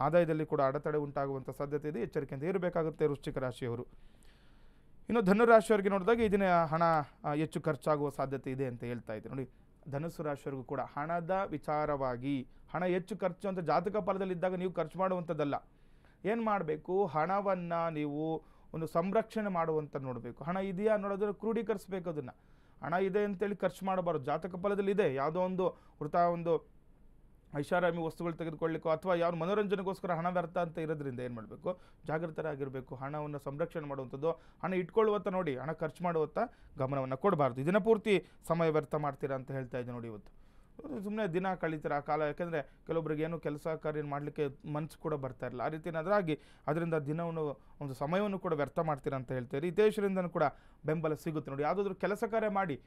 ಆದಾಯದಲ್ಲಿ ಕೂಡ ಅಡೆತಡೆ ಉಂಟಾಗುವಂಥ ಸಾಧ್ಯತೆ ಇದೆ, ಎಚ್ಚರಿಕೆಯಿಂದ ಇರಬೇಕಾಗುತ್ತೆ ವೃಶ್ಚಿಕ ರಾಶಿಯವರು. ಇನ್ನು ಧನುರಾಶಿಯವರಿಗೆ ನೋಡಿದಾಗ ಈ ದಿನ ಹಣ ಹೆಚ್ಚು ಖರ್ಚಾಗುವ ಸಾಧ್ಯತೆ ಇದೆ ಅಂತ ಹೇಳ್ತಾ ಇದ್ದೆ. ನೋಡಿ, ಧನುಸ್ಸು ರಾಶಿಯವರಿಗೂ ಕೂಡ ಹಣದ ವಿಚಾರವಾಗಿ ಹಣ ಹೆಚ್ಚು ಖರ್ಚು ಅಂತ ಜಾತಕ ಫಲದಲ್ಲಿದ್ದಾಗ ನೀವು ಖರ್ಚು ಮಾಡುವಂಥದ್ದಲ್ಲ. ಏನು ಮಾಡಬೇಕು, ಹಣವನ್ನು ನೀವು ಒಂದು ಸಂರಕ್ಷಣೆ ಮಾಡುವಂಥ ನೋಡಬೇಕು. ಹಣ ಇದೆಯಾ ನೋಡೋದ್ರೆ ಕ್ರೋಢೀಕರಿಸಬೇಕು. ಅದನ್ನು ಹಣ ಇದೆ ಅಂತೇಳಿ ಖರ್ಚು ಮಾಡಬಾರ್ದು. ಜಾತಕ ಫಲದಲ್ಲಿ ಇದೆ, ಯಾವುದೋ ಒಂದು ಒಂದು ಐಷಾರಾಮಿ ವಸ್ತುಗಳು ತೆಗೆದುಕೊಳ್ಳಿಕ್ಕೋ ಅಥವಾ ಯಾವ ಮನೋರಂಜನೆಗೋಸ್ಕರ ಹಣ ವ್ಯರ್ಥ ಅಂತ ಇರೋದ್ರಿಂದ ಏನು ಮಾಡಬೇಕು, ಜಾಗೃತರಾಗಿರಬೇಕು. ಹಣವನ್ನು ಸಂರಕ್ಷಣೆ ಮಾಡುವಂಥದ್ದು, ಹಣ ಇಟ್ಕೊಳ್ಳುವತ್ತ ನೋಡಿ, ಹಣ ಖರ್ಚು ಮಾಡುವತ್ತ ಗಮನವನ್ನು ಕೊಡಬಾರ್ದು. ದಿನ ಪೂರ್ತಿ ಸಮಯ ವ್ಯರ್ಥ ಮಾಡ್ತೀರಾ ಅಂತ ಹೇಳ್ತಾ ಇದ್ದೆ ನೋಡಿ. ಇವತ್ತು ಸುಮ್ಮನೆ ದಿನ ಕಳೀತೀರಾ ಕಾಲ, ಯಾಕೆಂದರೆ ಕೆಲವೊಬ್ರಿಗೆ ಏನು ಕೆಲಸ ಕಾರ್ಯ ಮಾಡಲಿಕ್ಕೆ ಮನಸ್ಸು ಕೂಡ ಬರ್ತಾ ಇರಲ್ಲ. ಆ ರೀತಿ ಏನಾದ್ರಾಗಿ ಅದರಿಂದ ದಿನವನ್ನು ಒಂದು ಸಮಯವನ್ನು ಕೂಡ ವ್ಯರ್ಥ ಮಾಡ್ತೀರಾ ಅಂತ ಹೇಳ್ತೀರಿ. ಹಿತೈಷಿಗಳಿಂದ ಕೂಡ ಬೆಂಬಲ ಸಿಗುತ್ತೆ ನೋಡಿ. ಯಾವುದಾದ್ರೂ ಕೆಲಸ ಕಾರ್ಯ ಮಾಡಿ,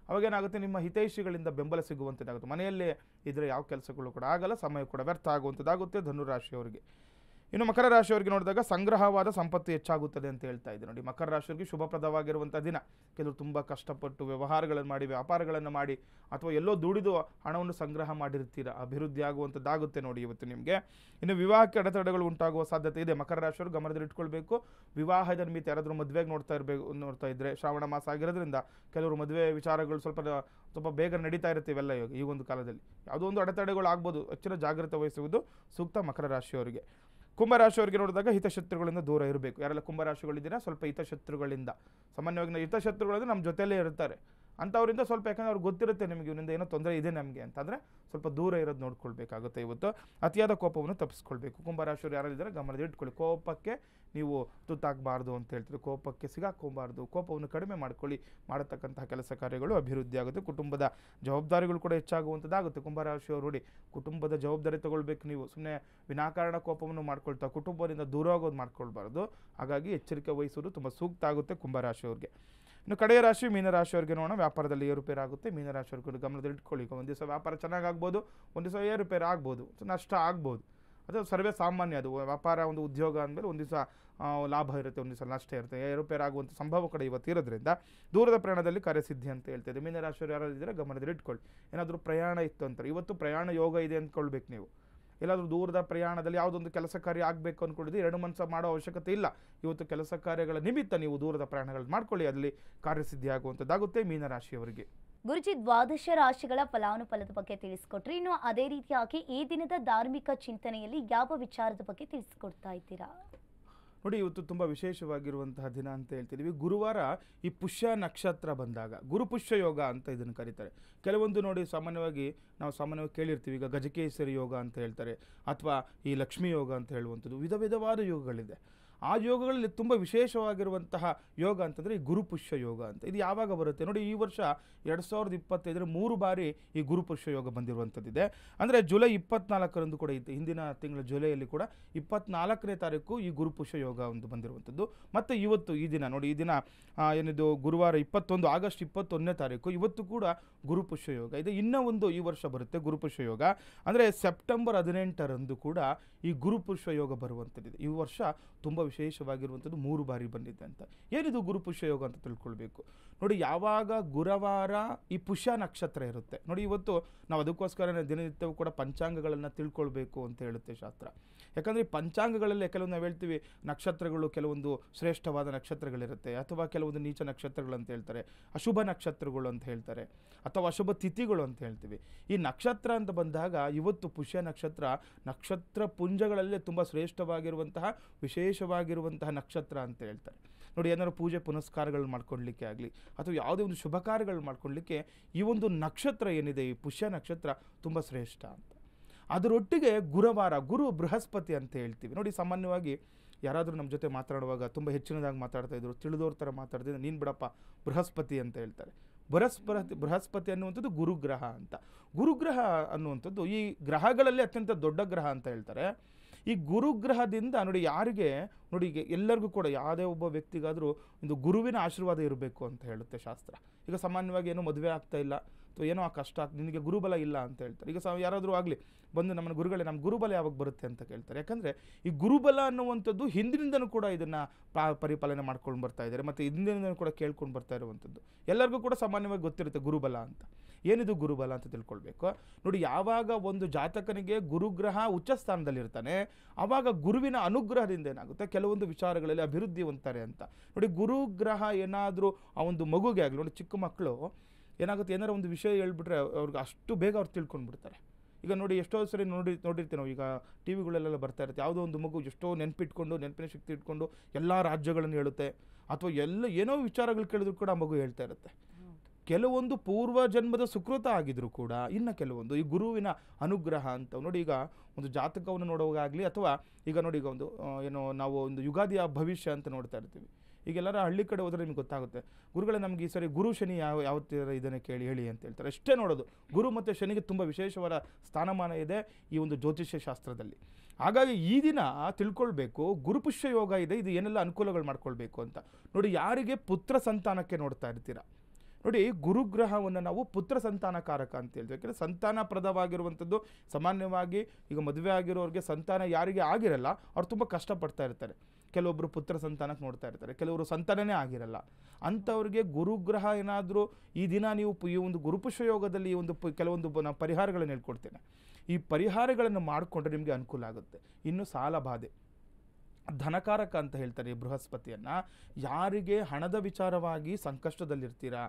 ಅವಾಗೇನಾಗುತ್ತೆ, ನಿಮ್ಮ ಹಿತೈಷಿಗಳಿಂದ ಬೆಂಬಲ ಸಿಗುವಂಥದ್ದಾಗುತ್ತೆ. ಮನೆಯಲ್ಲೇ ಇದ್ದರೆ ಯಾವ ಕೆಲಸಗಳು ಕೂಡ ಆಗಲ್ಲ, ಸಮಯ ಕೂಡ ವ್ಯರ್ಥ ಆಗುವಂಥದ್ದಾಗುತ್ತೆ ಧನುರಾಶಿಯವರಿಗೆ. ಇನ್ನು ಮಕರ ರಾಶಿಯವರಿಗೆ ನೋಡಿದಾಗ ಸಂಗ್ರಹವಾದ ಸಂಪತ್ತು ಹೆಚ್ಚಾಗುತ್ತದೆ ಅಂತ ಹೇಳ್ತಾ ಇದ್ದೆ ನೋಡಿ. ಮಕರ ರಾಶಿಯವರಿಗೆ ಶುಭಪ್ರದವಾಗಿರುವಂಥ ದಿನ. ಕೆಲವರು ತುಂಬ ಕಷ್ಟಪಟ್ಟು ವ್ಯವಹಾರಗಳನ್ನು ಮಾಡಿ, ವ್ಯಾಪಾರಗಳನ್ನು ಮಾಡಿ, ಅಥವಾ ಎಲ್ಲೋ ದುಡಿದು ಹಣವನ್ನು ಸಂಗ್ರಹ ಮಾಡಿರ್ತೀರ, ಅಭಿವೃದ್ಧಿ ಆಗುವಂಥದ್ದಾಗುತ್ತೆ ನೋಡಿ ಇವತ್ತು ನಿಮಗೆ. ಇನ್ನು ವಿವಾಹಕ್ಕೆ ಅಡೆತಡೆಗಳು ಉಂಟಾಗುವ ಸಾಧ್ಯತೆ ಇದೆ. ಮಕರ ರಾಶಿಯವರು ಗಮನದಲ್ಲಿ ಇಟ್ಕೊಳ್ಬೇಕು. ವಿವಾಹದ ನಿಮಿತ್ತ ಯಾರಾದರೂ ಮದುವೆಗೆ ನೋಡ್ತಾ ಇದ್ದರೆ, ಶ್ರಾವಣ ಮಾಸ ಆಗಿರೋದ್ರಿಂದ ಕೆಲವರು ಮದುವೆ ವಿಚಾರಗಳು ಸ್ವಲ್ಪ ಬೇಗ ನಡೀತಾ ಇರ್ತೀವೆಲ್ಲ ಈ ಒಂದು ಕಾಲದಲ್ಲಿ. ಯಾವುದೋ ಒಂದು ಅಡೆತಡೆಗಳು ಆಗ್ಬೋದು, ಹೆಚ್ಚಿನ ಜಾಗ್ರತೆ ವಹಿಸುವುದು ಸೂಕ್ತ ಮಕರ ರಾಶಿಯವರಿಗೆ. ಕುಂಭರಾಶಿಯವರಿಗೆ ನೋಡಿದಾಗ ಹಿತಶತ್ರುಗಳಿಂದ ದೂರ ಇರಬೇಕು. ಯಾರೆಲ್ಲ ಕುಂಭರಾಶಿಗಳಿದ್ದೀರಾ, ಸ್ವಲ್ಪ ಹಿತಶತ್ರುಗಳಿಂದ, ಸಾಮಾನ್ಯವಾಗಿ ಹಿತಶತ್ರುಗಳಂದರೆ ನಮ್ಮ ಜೊತೆಯಲ್ಲೇ ಇರ್ತಾರೆ ಅಂಥವರಿಂದ ಸ್ವಲ್ಪ, ಯಾಕಂದರೆ ಅವ್ರಿಗೆ ಗೊತ್ತಿರುತ್ತೆ ನಿಮಗೆ ಇವನಿಂದ ಏನೋ ತೊಂದರೆ ಇದೆ ನಮಗೆ ಅಂತಂದರೆ ಸ್ವಲ್ಪ ದೂರ ಇರೋದು ನೋಡ್ಕೊಳ್ಬೇಕಾಗುತ್ತೆ. ಇವತ್ತು ಅತಿಯಾದ ಕೋಪವನ್ನು ತಪ್ಪಿಸ್ಕೊಳ್ಬೇಕು. ಕುಂಭರಾಶಿಯವರು ಯಾರಿದ್ದಾರೆ ಗಮನದಲ್ಲಿ ಇಟ್ಕೊಳ್ಳಿ. ಕೋಪಕ್ಕೆ ನೀವು ತುತ್ತಾಗಬಾರ್ದು ಅಂತ ಹೇಳ್ತೀವಿ. ಕೋಪಕ್ಕೆ ಸಿಗಾಕೋಬಾರ್ದು. ಕೋಪವನ್ನು ಕಡಿಮೆ ಮಾಡ್ಕೊಳ್ಳಿ. ಮಾಡತಕ್ಕಂತಹ ಕೆಲಸ ಕಾರ್ಯಗಳು ಅಭಿವೃದ್ಧಿ ಆಗುತ್ತೆ. ಕುಟುಂಬದ ಜವಾಬ್ದಾರಿಗಳು ಕೂಡ ಹೆಚ್ಚಾಗುವಂಥದ್ದಾಗುತ್ತೆ. ಕುಂಭರಾಶಿಯವರು ನೋಡಿ, ಕುಟುಂಬದ ಜವಾಬ್ದಾರಿ ತಗೊಳ್ಬೇಕು. ನೀವು ಸುಮ್ಮನೆ ವಿನಾಕಾರಣ ಕೋಪವನ್ನು ಮಾಡ್ಕೊಳ್ತಾ ಕುಟುಂಬದಿಂದ ದೂರ ಆಗೋದು ಮಾಡ್ಕೊಳ್ಬಾರ್ದು. ಹಾಗಾಗಿ ಎಚ್ಚರಿಕೆ ವಹಿಸೋದು ತುಂಬ ಸೂಕ್ತ ಆಗುತ್ತೆ ಕುಂಭರಾಶಿಯವ್ರಿಗೆ. ಇನ್ನು ಕಡೆಯ ರಾಶಿ ಮೀನರಾಶಿಯವರಿಗೆ ನೋಡೋಣ. ವ್ಯಾಪಾರದಲ್ಲಿ ಏರುಪೇರು ಆಗುತ್ತೆ. ಮೀನರಾಶಿಯವ್ರಿಗೆ ಗಮನದಲ್ಲಿ ಇಟ್ಕೊಳ್ಳಿ. ಒಂದು ದಿವಸ ವ್ಯಾಪಾರ ಚೆನ್ನಾಗಾಗ್ಬೋದು, ಒಂದು ದಿವಸ ಏರುಪೇರು ಆಗ್ಬೋದು, ನಷ್ಟ ಆಗ್ಬೋದು. ಅದು ಸರ್ವೇ ಸಾಮಾನ್ಯ. ಅದು ವ್ಯಾಪಾರ ಒಂದು ಉದ್ಯೋಗ ಅಂದಮೇಲೆ ಒಂದು ದಿವಸ ಲಾಭ ಇರುತ್ತೆ, ಒಂದು ದಿವಸ ನಷ್ಟ ಇರುತ್ತೆ. ಏರುಪೇರು ಆಗುವಂಥ ಸಂಭವ ಕೂಡ ಇವತ್ತು ಇರೋದ್ರಿಂದ ದೂರದ ಪ್ರಯಾಣದಲ್ಲಿ ಕಾರ್ಯಸಿದ್ಧಿ ಅಂತ ಹೇಳ್ತಿದೆ. ಮೀನರಾಶಿಯವರು ಯಾರಾದಿದ್ದಾರೆ ಗಮನದಲ್ಲಿ ಇಟ್ಕೊಳ್ಳಿ. ಏನಾದರೂ ಪ್ರಯಾಣ ಇತ್ತು ಅಂತಾರೆ, ಇವತ್ತು ಪ್ರಯಾಣ ಯೋಗ ಇದೆ ಅಂದ್ಕೊಳ್ಬೇಕು ನೀವು. ಎಲ್ಲಾದರೂ ದೂರದ ಪ್ರಯಾಣದಲ್ಲಿ ಯಾವುದೊಂದು ಕೆಲಸ ಕಾರ್ಯ ಆಗಬೇಕು ಅಂದ್ಕೊಂಡಿದ್ದು ಎರಡು ಮನಸ್ಸು ಮಾಡೋ ಅವಶ್ಯಕತೆ ಇಲ್ಲ. ಇವತ್ತು ಕೆಲಸ ಕಾರ್ಯಗಳ ನಿಮಿತ್ತ ನೀವು ದೂರದ ಪ್ರಯಾಣಗಳು ಮಾಡ್ಕೊಳ್ಳಿ, ಅದರಲ್ಲಿ ಕಾರ್ಯಸಿದ್ಧಿ ಆಗುವಂಥದ್ದಾಗುತ್ತೆ ಮೀನರಾಶಿಯವರಿಗೆ. ಗುರುಜಿ, ದ್ವಾದಶ ರಾಶಿಗಳ ಫಲಾನುಫಲದ ಬಗ್ಗೆ ತಿಳಿಸ್ಕೊಟ್ರಿ. ಇನ್ನು ಅದೇ ರೀತಿಯಾಗಿ ಈ ದಿನದ ಧಾರ್ಮಿಕ ಚಿಂತನೆಯಲ್ಲಿ ಯಾವ ವಿಚಾರದ ಬಗ್ಗೆ ತಿಳಿಸ್ಕೊಡ್ತಾ ಇದ್ದೀರಾ? ನೋಡಿ, ಇವತ್ತು ತುಂಬ ವಿಶೇಷವಾಗಿರುವಂತಹ ದಿನ ಅಂತ ಹೇಳ್ತಿದ್ದೀವಿ. ಗುರುವಾರ ಈ ಪುಷ್ಯ ನಕ್ಷತ್ರ ಬಂದಾಗ ಗುರುಪುಷ್ಯ ಯೋಗ ಅಂತ ಇದನ್ನು ಕರೀತಾರೆ. ಕೆಲವೊಂದು ನೋಡಿ, ಸಾಮಾನ್ಯವಾಗಿ ಕೇಳಿರ್ತೀವಿ. ಈಗ ಗಜಕೇಸರಿ ಯೋಗ ಅಂತ ಹೇಳ್ತಾರೆ, ಅಥವಾ ಈ ಲಕ್ಷ್ಮೀ ಯೋಗ ಅಂತ ಹೇಳುವಂಥದ್ದು. ವಿಧವಾದ ಯೋಗಗಳಿದೆ. ಆ ಯೋಗಗಳಲ್ಲಿ ತುಂಬ ವಿಶೇಷವಾಗಿರುವಂತಹ ಯೋಗ ಅಂತಂದರೆ ಈ ಗುರುಪುಷ್ಯ ಯೋಗ ಅಂತ. ಇದು ಯಾವಾಗ ಬರುತ್ತೆ ನೋಡಿ, ಈ ವರ್ಷ 2025 3 ಬಾರಿ ಈ ಗುರುಪುಷ್ಯ ಯೋಗ ಬಂದಿರುವಂಥದ್ದಿದೆ. ಅಂದರೆ ಜುಲೈ 24ರಂದು ಕೂಡ ಇತ್ತು. ಹಿಂದಿನ ತಿಂಗಳ ಜುಲೈಯಲ್ಲಿ ಕೂಡ 24ನೇ ತಾರೀಕು ಈ ಗುರುಪುಷ್ಯ ಯೋಗ ಒಂದು ಬಂದಿರುವಂಥದ್ದು. ಮತ್ತು ಇವತ್ತು ಈ ದಿನ ನೋಡಿ, ಈ ದಿನ ಏನಿದು ಗುರುವಾರ ಆಗಸ್ಟ್ 21ನೇ ತಾರೀಕು, ಇವತ್ತು ಕೂಡ ಗುರುಪುಷ್ಯ ಯೋಗ ಇದೆ. ಇನ್ನೂ ಒಂದು ಈ ವರ್ಷ ಬರುತ್ತೆ ಗುರುಪುಷ್ಯ ಯೋಗ. ಅಂದರೆ ಸೆಪ್ಟೆಂಬರ್ 18ರಂದು ಕೂಡ ಈ ಗುರುಪುಷ್ಯ ಯೋಗ ಬರುವಂಥದ್ದಿದೆ. ಈ ವರ್ಷ ತುಂಬ ವಿಶೇಷವಾಗಿರುವಂಥದ್ದು 3 ಬಾರಿ ಬಂದಿದೆ ಅಂತ. ಏನಿದು ಗುರುಪುಷ್ಯ ಯೋಗ ಅಂತ ತಿಳ್ಕೊಳ್ಬೇಕು ನೋಡಿ. ಯಾವಾಗ ಗುರುವಾರ ಈ ಪುಷ್ಯ ನಕ್ಷತ್ರ ಇರುತ್ತೆ ನೋಡಿ, ಇವತ್ತು ನಾವು ಅದಕ್ಕೋಸ್ಕರ ದಿನನಿತ್ಯವೂ ಕೂಡ ಪಂಚಾಂಗಗಳನ್ನು ತಿಳ್ಕೊಳ್ಬೇಕು ಅಂತ ಹೇಳುತ್ತೆ ಶಾಸ್ತ್ರ. ಯಾಕಂದರೆ ಈ ಪಂಚಾಂಗಗಳಲ್ಲಿ ಕೆಲವೊಂದು ನಾವು ಹೇಳ್ತೀವಿ, ನಕ್ಷತ್ರಗಳು ಕೆಲವೊಂದು ಶ್ರೇಷ್ಠವಾದ ನಕ್ಷತ್ರಗಳಿರುತ್ತೆ, ಅಥವಾ ಕೆಲವೊಂದು ನೀಚ ನಕ್ಷತ್ರಗಳು ಅಂತ ಹೇಳ್ತಾರೆ, ಅಶುಭ ನಕ್ಷತ್ರಗಳು ಅಂತ ಹೇಳ್ತಾರೆ, ಅಥವಾ ಅಶುಭ ತಿಥಿಗಳು ಅಂತ ಹೇಳ್ತೀವಿ. ಈ ನಕ್ಷತ್ರ ಅಂತ ಬಂದಾಗ ಇವತ್ತು ಪುಷ್ಯ ನಕ್ಷತ್ರ ಪುಂಜಗಳಲ್ಲೇ ತುಂಬ ಶ್ರೇಷ್ಠವಾಗಿರುವಂತಹ ವಿಶೇಷವಾಗಿರುವಂತಹ ನಕ್ಷತ್ರ ಅಂತ ಹೇಳ್ತಾರೆ ನೋಡಿ. ಏನಾದ್ರು ಪೂಜೆ ಪುನಸ್ಕಾರಗಳು ಮಾಡ್ಕೊಳ್ಲಿಕ್ಕೆ ಆಗಲಿ, ಅಥವಾ ಯಾವುದೇ ಒಂದು ಶುಭ ಕಾರ್ಯಗಳು ಮಾಡ್ಕೊಳ್ಳಿಕ್ಕೆ ಈ ಒಂದು ನಕ್ಷತ್ರ ಏನಿದೆ, ಈ ಪುಷ್ಯ ನಕ್ಷತ್ರ ತುಂಬ ಶ್ರೇಷ್ಠ ಅಂತ. ಅದರೊಟ್ಟಿಗೆ ಗುರು ಬೃಹಸ್ಪತಿ ಅಂತ ಹೇಳ್ತೀವಿ ನೋಡಿ. ಸಾಮಾನ್ಯವಾಗಿ ಯಾರಾದರೂ ನಮ್ಮ ಜೊತೆ ಮಾತಾಡುವಾಗ ತುಂಬ ಹೆಚ್ಚಿನದಾಗಿ ಮಾತಾಡ್ತಾ ಇದ್ರು, ತಿಳಿದೋರ್ ಥರ ಮಾತಾಡ್ತಿದ್ರು, ನೀನು ಬಿಡಪ್ಪ ಬೃಹಸ್ಪತಿ ಅಂತ ಹೇಳ್ತಾರೆ. ಬೃಹಸ್ಪತಿ ಅನ್ನುವಂಥದ್ದು ಗುರುಗ್ರಹ ಅಂತ. ಗುರುಗ್ರಹ ಅನ್ನುವಂಥದ್ದು ಈ ಗ್ರಹಗಳಲ್ಲಿ ಅತ್ಯಂತ ದೊಡ್ಡ ಗ್ರಹ ಅಂತ ಹೇಳ್ತಾರೆ. ಈ ಗುರುಗ್ರಹದಿಂದ ನೋಡಿ, ಯಾರಿಗೆ ನೋಡಿ, ಎಲ್ಲರಿಗೂ ಕೂಡ ಯಾವುದೇ ಒಬ್ಬ ವ್ಯಕ್ತಿಗಾದರೂ ಒಂದು ಗುರುವಿನ ಆಶೀರ್ವಾದ ಇರಬೇಕು ಅಂತ ಹೇಳುತ್ತೆ ಶಾಸ್ತ್ರ. ಈಗ ಸಾಮಾನ್ಯವಾಗಿ ಏನೂ ಮದುವೆ ಆಗ್ತಾ ಇಲ್ಲ, ಅಥವಾ ಏನೋ ಆ ಕಷ್ಟ ನಿನಗೆ ಗುರುಬಲ ಇಲ್ಲ ಅಂತ ಹೇಳ್ತಾರೆ. ಈಗ ಯಾರಾದರೂ ಆಗಲಿ ಬಂದು ನಮ್ಮ ಗುರುಗಳೇ ನಮ್ಮ ಗುರುಬಲ ಯಾವಾಗ ಬರುತ್ತೆ ಅಂತ ಕೇಳ್ತಾರೆ. ಯಾಕಂದರೆ ಈ ಗುರುಬಲ ಅನ್ನುವಂಥದ್ದು ಹಿಂದಿನಿಂದನೂ ಕೂಡ ಇದನ್ನು ಪರಿಪಾಲನೆ ಮಾಡ್ಕೊಂಡು ಬರ್ತಾ ಇದ್ದಾರೆ, ಮತ್ತು ಹಿಂದಿನಿಂದನೂ ಕೂಡ ಕೇಳ್ಕೊಂಡು ಬರ್ತಾ ಇರುವಂಥದ್ದು. ಎಲ್ಲರಿಗೂ ಕೂಡ ಸಾಮಾನ್ಯವಾಗಿ ಗೊತ್ತಿರುತ್ತೆ ಗುರುಬಲ ಅಂತ. ಏನಿದು ಗುರುಬಲ ಅಂತ ತಿಳ್ಕೊಳ್ಬೇಕು. ನೋಡಿ, ಯಾವಾಗ ಒಂದು ಜಾತಕನಿಗೆ ಗುರುಗ್ರಹ ಉಚ್ಚ ಸ್ಥಾನದಲ್ಲಿರ್ತಾನೆ ಆವಾಗ ಗುರುವಿನ ಅನುಗ್ರಹದಿಂದ ಏನಾಗುತ್ತೆ, ಕೆಲವೊಂದು ವಿಚಾರಗಳಲ್ಲಿ ಅಭಿವೃದ್ಧಿ ಹೊಂದ್ತಾರೆ ಅಂತ. ನೋಡಿ, ಗುರುಗ್ರಹ ಏನಾದರೂ ಆ ಒಂದು ಮಗುಗೆ ಆಗಲಿ, ನೋಡಿ ಚಿಕ್ಕ ಮಕ್ಕಳು ಏನಾಗುತ್ತೆ, ಏನಾರು ಒಂದು ವಿಷಯ ಹೇಳ್ಬಿಟ್ರೆ ಅವ್ರಿಗೆ ಅಷ್ಟು ಬೇಗ ಅವ್ರು ತಿಳ್ಕೊಂಡ್ಬಿಡ್ತಾರೆ. ಈಗ ನೋಡಿ, ಎಷ್ಟೋ ಸರಿ ನೋಡಿರ್ತೀವಿ ನಾವು, ಈಗ ಟಿ ವಿಗಳಲ್ಲೆಲ್ಲ ಬರ್ತಾ ಇರುತ್ತೆ, ಯಾವುದೋ ಒಂದು ಮಗು ಎಷ್ಟೋ ನೆನಪಿಟ್ಕೊಂಡು ನೆನಪಿನ ಶಕ್ತಿ ಇಟ್ಕೊಂಡು ಎಲ್ಲ ರಾಜ್ಯಗಳನ್ನು ಹೇಳುತ್ತೆ, ಅಥವಾ ಏನೋ ವಿಚಾರಗಳು ಕೇಳಿದ್ರು ಕೂಡ ಆ ಮಗು ಹೇಳ್ತಾ ಇರುತ್ತೆ. ಕೆಲವೊಂದು ಪೂರ್ವ ಜನ್ಮದ ಸುಕೃತ ಆಗಿದ್ರು ಕೂಡ, ಇನ್ನು ಕೆಲವೊಂದು ಈ ಗುರುವಿನ ಅನುಗ್ರಹ ಅಂತ. ನೋಡಿ, ಈಗ ಒಂದು ಜಾತಕವನ್ನು ನೋಡುವಾಗಲಿ, ಅಥವಾ ಈಗ ನೋಡಿ, ಈಗ ಒಂದು ನಾವು ಒಂದು ಯುಗಾದಿಯ ಭವಿಷ್ಯ ಅಂತ ನೋಡ್ತಾ ಇರ್ತೀವಿ. ಈಗೆಲ್ಲರ ಹಳ್ಳಿ ಕಡೆ ಹೋದರೆ ನಿಮ್ಗೆ ಗೊತ್ತಾಗುತ್ತೆ, ಗುರುಗಳೇ ನಮ್ಗೆ ಈ ಸರಿ ಗುರು ಶನಿ ಯಾವ ಥರ ಇದನ್ನು ಹೇಳಿ ಅಂತ ಹೇಳ್ತಾರೆ. ಅಷ್ಟೇ ನೋಡೋದು. ಗುರು ಮತ್ತು ಶನಿಗೆ ತುಂಬ ವಿಶೇಷವಾದ ಸ್ಥಾನಮಾನ ಇದೆ ಈ ಒಂದು ಜ್ಯೋತಿಷ್ಯ ಶಾಸ್ತ್ರದಲ್ಲಿ. ಹಾಗಾಗಿ ಈ ದಿನ ತಿಳ್ಕೊಳ್ಬೇಕು, ಗುರುಪುಷ್ಯ ಯೋಗ ಇದೆ, ಇದು ಏನೆಲ್ಲ ಅನುಕೂಲಗಳು ಮಾಡ್ಕೊಳ್ಬೇಕು ಅಂತ. ನೋಡಿ, ಯಾರಿಗೆ ಪುತ್ರ ಸಂತಾನಕ್ಕೆ ನೋಡ್ತಾ ಇರ್ತೀರಾ, ನೋಡಿ, ಗುರುಗ್ರಹವನ್ನು ನಾವು ಪುತ್ರ ಸಂತಾನಕಾರಕ ಅಂತ ಹೇಳ್ತೀವಿ. ಯಾಕೆಂದರೆ ಸಂತಾನಪ್ರದವಾಗಿರುವಂಥದ್ದು ಸಾಮಾನ್ಯವಾಗಿ ಈಗ ಮದುವೆ ಆಗಿರೋರಿಗೆ ಸಂತಾನ ಯಾರಿಗೆ ಆಗಿರಲ್ಲ ಅವ್ರು ತುಂಬ ಕಷ್ಟಪಡ್ತಾ ಇರ್ತಾರೆ. ಕೆಲವೊಬ್ಬರು ಪುತ್ರ ಸಂತಾನಕ್ಕೆ ನೋಡ್ತಾ ಇರ್ತಾರೆ, ಕೆಲವರು ಸಂತಾನನೇ ಆಗಿರಲ್ಲ. ಅಂಥವ್ರಿಗೆ ಗುರುಗ್ರಹ ಏನಾದರೂ ಈ ದಿನ ನೀವು ಈ ಒಂದು ಗುರುಪುಷ್ಯ ಯೋಗದಲ್ಲಿ ಈ ಒಂದು ಕೆಲವೊಂದು ನಾನು ಪರಿಹಾರಗಳನ್ನು ಹೇಳ್ಕೊಡ್ತೇನೆ. ಈ ಪರಿಹಾರಗಳನ್ನು ಮಾಡಿಕೊಂಡ್ರೆ ನಿಮಗೆ ಅನುಕೂಲ ಆಗುತ್ತೆ. ಇನ್ನು ಸಾಲ ಬಾಧೆ, ಧನಕಾರಕ ಅಂತ ಹೇಳ್ತಾರೆ ಈ ಬೃಹಸ್ಪತಿಯನ್ನು. ಯಾರಿಗೆ ಹಣದ ವಿಚಾರವಾಗಿ ಸಂಕಷ್ಟದಲ್ಲಿರ್ತೀರಾ,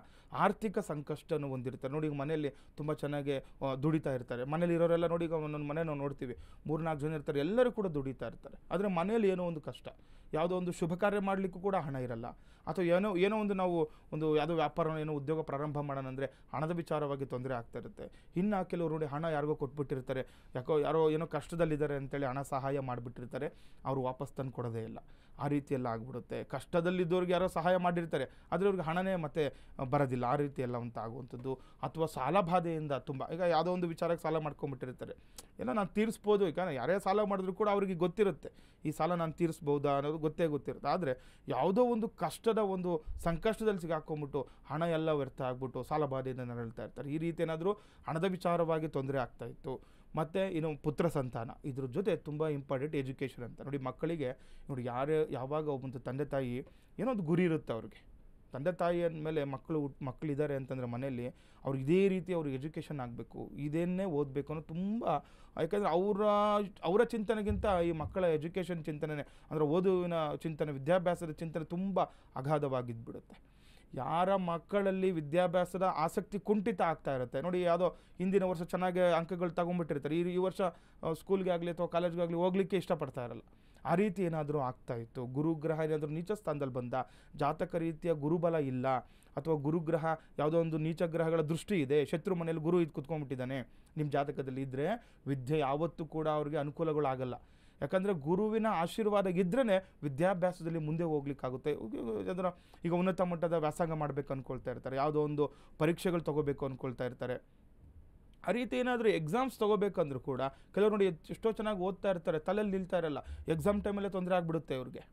ಆರ್ಥಿಕ ಸಂಕಷ್ಟವನ್ನು ಹೊಂದಿರ್ತಾರೆ. ನೋಡಿ, ಈಗ ಮನೆಯಲ್ಲಿ ತುಂಬ ಚೆನ್ನಾಗಿ ದುಡಿತಾ ಇರ್ತಾರೆ. ಮನೇಲಿ ಇರೋರೆಲ್ಲ ನೋಡಿ, ಈಗ ಒಂದೊಂದು ಮನೆ ನಾವು ನೋಡ್ತೀವಿ, 3-4 ಜನ ಇರ್ತಾರೆ, ಎಲ್ಲರೂ ಕೂಡ ದುಡಿತಾ ಇರ್ತಾರೆ. ಆದರೆ ಮನೇಲಿ ಏನೋ ಒಂದು ಕಷ್ಟ, ಯಾವುದೋ ಒಂದು ಶುಭ ಕಾರ್ಯ ಮಾಡಲಿಕ್ಕೂ ಕೂಡ ಹಣ ಇರಲ್ಲ, ಅಥವಾ ಏನೋ ಒಂದು ನಾವು ಒಂದು ಯಾವುದೋ ವ್ಯಾಪಾರ ಏನೋ ಉದ್ಯೋಗ ಪ್ರಾರಂಭ ಮಾಡೋಣ ಅಂದರೆ ಹಣದ ವಿಚಾರವಾಗಿ ತೊಂದರೆ ಆಗ್ತಾ ಇರುತ್ತೆ. ಇನ್ನು ಕೆಲವರು ನೋಡಿ, ಹಣ ಯಾರಿಗೋ ಕೊಟ್ಬಿಟ್ಟಿರ್ತಾರೆ, ಯಾರೋ ಏನೋ ಕಷ್ಟದಲ್ಲಿದ್ದಾರೆ ಅಂತೇಳಿ ಹಣ ಸಹಾಯ ಮಾಡಿಬಿಟ್ಟಿರ್ತಾರೆ, ಅವರು ವಾಪಸ್ ತಂದು ಕೊಡೋದೇ ಇಲ್ಲ. ಆ ರೀತಿಯೆಲ್ಲ ಆಗ್ಬಿಡುತ್ತೆ. ಕಷ್ಟದಲ್ಲಿದ್ದವ್ರಿಗೆ ಯಾರೋ ಸಹಾಯ ಮಾಡಿರ್ತಾರೆ, ಆದರೆ ಅವ್ರಿಗೆ ಹಣನೇ ಮತ್ತೆ ಬರೋದಿಲ್ಲ. ಆ ರೀತಿ ಎಲ್ಲ ಅಂತ ಆಗುವಂಥದ್ದು. ಅಥವಾ ಸಾಲ ಬಾಧೆಯಿಂದ ತುಂಬ, ಈಗ ಯಾವುದೋ ಒಂದು ವಿಚಾರಕ್ಕೆ ಸಾಲ ಮಾಡ್ಕೊಂಬಿಟ್ಟಿರ್ತಾರೆ, ಏನೋ ನಾನು ತೀರಿಸ್ಬೋದು. ಈಗ ಯಾರೇ ಸಾಲ ಮಾಡಿದ್ರು ಕೂಡ ಅವ್ರಿಗೆ ಗೊತ್ತಿರುತ್ತೆ ಈ ಸಾಲ ನಾನು ತೀರಿಸ್ಬೋದಾ ಅನ್ನೋದು ಗೊತ್ತಿರುತ್ತೆ. ಆದರೆ ಯಾವುದೋ ಒಂದು ಕಷ್ಟದ ಒಂದು ಸಂಕಷ್ಟದಲ್ಲಿ ಸಿಗಾಕೊಂಡ್ಬಿಟ್ಟು ಹಣ ಎಲ್ಲ ವ್ಯರ್ಥ ಆಗ್ಬಿಟ್ಟು ಸಾಲ ಬಾಧೆಯಿಂದ ನರಳ್ತಾ ಇರ್ತಾರೆ. ಈ ರೀತಿ ಏನಾದರೂ ಹಣದ ವಿಚಾರವಾಗಿ ತೊಂದರೆ ಆಗ್ತಾ ಇತ್ತು. ಮತ್ತು ಇನ್ನು ಪುತ್ರ ಸಂತಾನ, ಇದ್ರ ಜೊತೆ ತುಂಬ ಇಂಪಾರ್ಟೆಂಟ್ ಎಜುಕೇಷನ್ ಅಂತ. ನೋಡಿ, ಮಕ್ಕಳಿಗೆ ನೋಡಿ, ಯಾವಾಗ ಒಬ್ಬಂದು ತಂದೆ ತಾಯಿ ಏನೋ ಒಂದು ಗುರಿ ಇರುತ್ತೆ ಅವ್ರಿಗೆ. ತಂದೆ ತಾಯಿ ಅಂದಮೇಲೆ ಮಕ್ಕಳಿದ್ದಾರೆ ಅಂತಂದರೆ ಮನೆಯಲ್ಲಿ ಅವ್ರಿಗೆ ಇದೇ ರೀತಿ ಅವ್ರಿಗೆ ಎಜುಕೇಷನ್ ಆಗಬೇಕು, ಇದನ್ನೇ ಓದಬೇಕು ಅನ್ನೋ ತುಂಬ. ಯಾಕಂದರೆ ಅವರ ಚಿಂತನೆಗಿಂತ ಈ ಮಕ್ಕಳ ಎಜುಕೇಷನ್ ಚಿಂತನೆ, ಅಂದರೆ ಓದುವಿನ ಚಿಂತನೆ, ವಿದ್ಯಾಭ್ಯಾಸದ ಚಿಂತನೆ ತುಂಬ ಅಗಾಧವಾಗಿದ್ದುಬಿಡುತ್ತೆ. ಯಾರ ಮಕ್ಕಳಲ್ಲಿ ವಿದ್ಯಾಭ್ಯಾಸದ ಆಸಕ್ತಿ ಕುಂಠಿತ ಆಗ್ತಾ ಇರುತ್ತೆ ನೋಡಿ, ಯಾವುದೋ ಹಿಂದಿನ ವರ್ಷ ಚೆನ್ನಾಗಿ ಅಂಕಗಳು ತಗೊಂಡ್ಬಿಟ್ಟಿರ್ತಾರೆ, ಈ ವರ್ಷ ಸ್ಕೂಲ್ಗೆ ಆಗಲಿ ಅಥವಾ ಕಾಲೇಜ್ಗೆ ಆಗಲಿ ಹೋಗ್ಲಿಕ್ಕೆ ಇಷ್ಟಪಡ್ತಾ ಇರಲ್ಲ. ಆ ರೀತಿ ಏನಾದರೂ ಆಗ್ತಾ ಇತ್ತು, ಗುರುಗ್ರಹ ಏನಾದರೂ ನೀಚ ಸ್ಥಾನದಲ್ಲಿ ಬಂದ, ಜಾತಕ ರೀತಿಯ ಗುರುಬಲ ಇಲ್ಲ, ಅಥವಾ ಗುರುಗ್ರಹ ಯಾವುದೋ ಒಂದು ನೀಚ ಗ್ರಹಗಳ ದೃಷ್ಟಿ ಇದೆ, ಶತ್ರು ಮನೆಯಲ್ಲಿ ಗುರು ಇದು ಕುತ್ಕೊಂಡ್ಬಿಟ್ಟಿದ್ದಾನೆ ನಿಮ್ಮ ಜಾತಕದಲ್ಲಿ ಇದ್ದರೆ, ವಿದ್ಯೆ ಯಾವತ್ತೂ ಕೂಡ ಅವ್ರಿಗೆ ಅನುಕೂಲಗಳಾಗಲ್ಲ. ಯಾಕಂದರೆ ಗುರುವಿನ ಆಶೀರ್ವಾದ ಇದ್ರೇ ವಿದ್ಯಾಭ್ಯಾಸದಲ್ಲಿ ಮುಂದೆ ಹೋಗ್ಲಿಕ್ಕಾಗುತ್ತೆ. ಅದರ ಈಗ ಉನ್ನತ ಮಟ್ಟದ ವ್ಯಾಸಂಗ ಮಾಡಬೇಕು ಅಂದ್ಕೊಳ್ತಾ ಇರ್ತಾರೆ, ಯಾವುದೋ ಒಂದು ಪರೀಕ್ಷೆಗಳು ತೊಗೋಬೇಕು ಅಂದ್ಕೊಳ್ತಾ ಇರ್ತಾರೆ. ಆ ರೀತಿ ಏನಾದರೂ ಎಕ್ಸಾಮ್ಸ್ ತೊಗೋಬೇಕಂದ್ರೂ ಕೂಡ ಕೆಲವರು ನೋಡಿ, ಎಷ್ಟೋ ಚೆನ್ನಾಗಿ ಓದ್ತಾ ಇರ್ತಾರೆ, ತಲೆಯಲ್ಲಿ ನಿಲ್ತಾ ಇರಲ್ಲ, ಎಕ್ಸಾಮ್ ಟೈಮಲ್ಲೇ ತೊಂದರೆ ಆಗಿಬಿಡುತ್ತೆ ಅವ್ರಿಗೆ.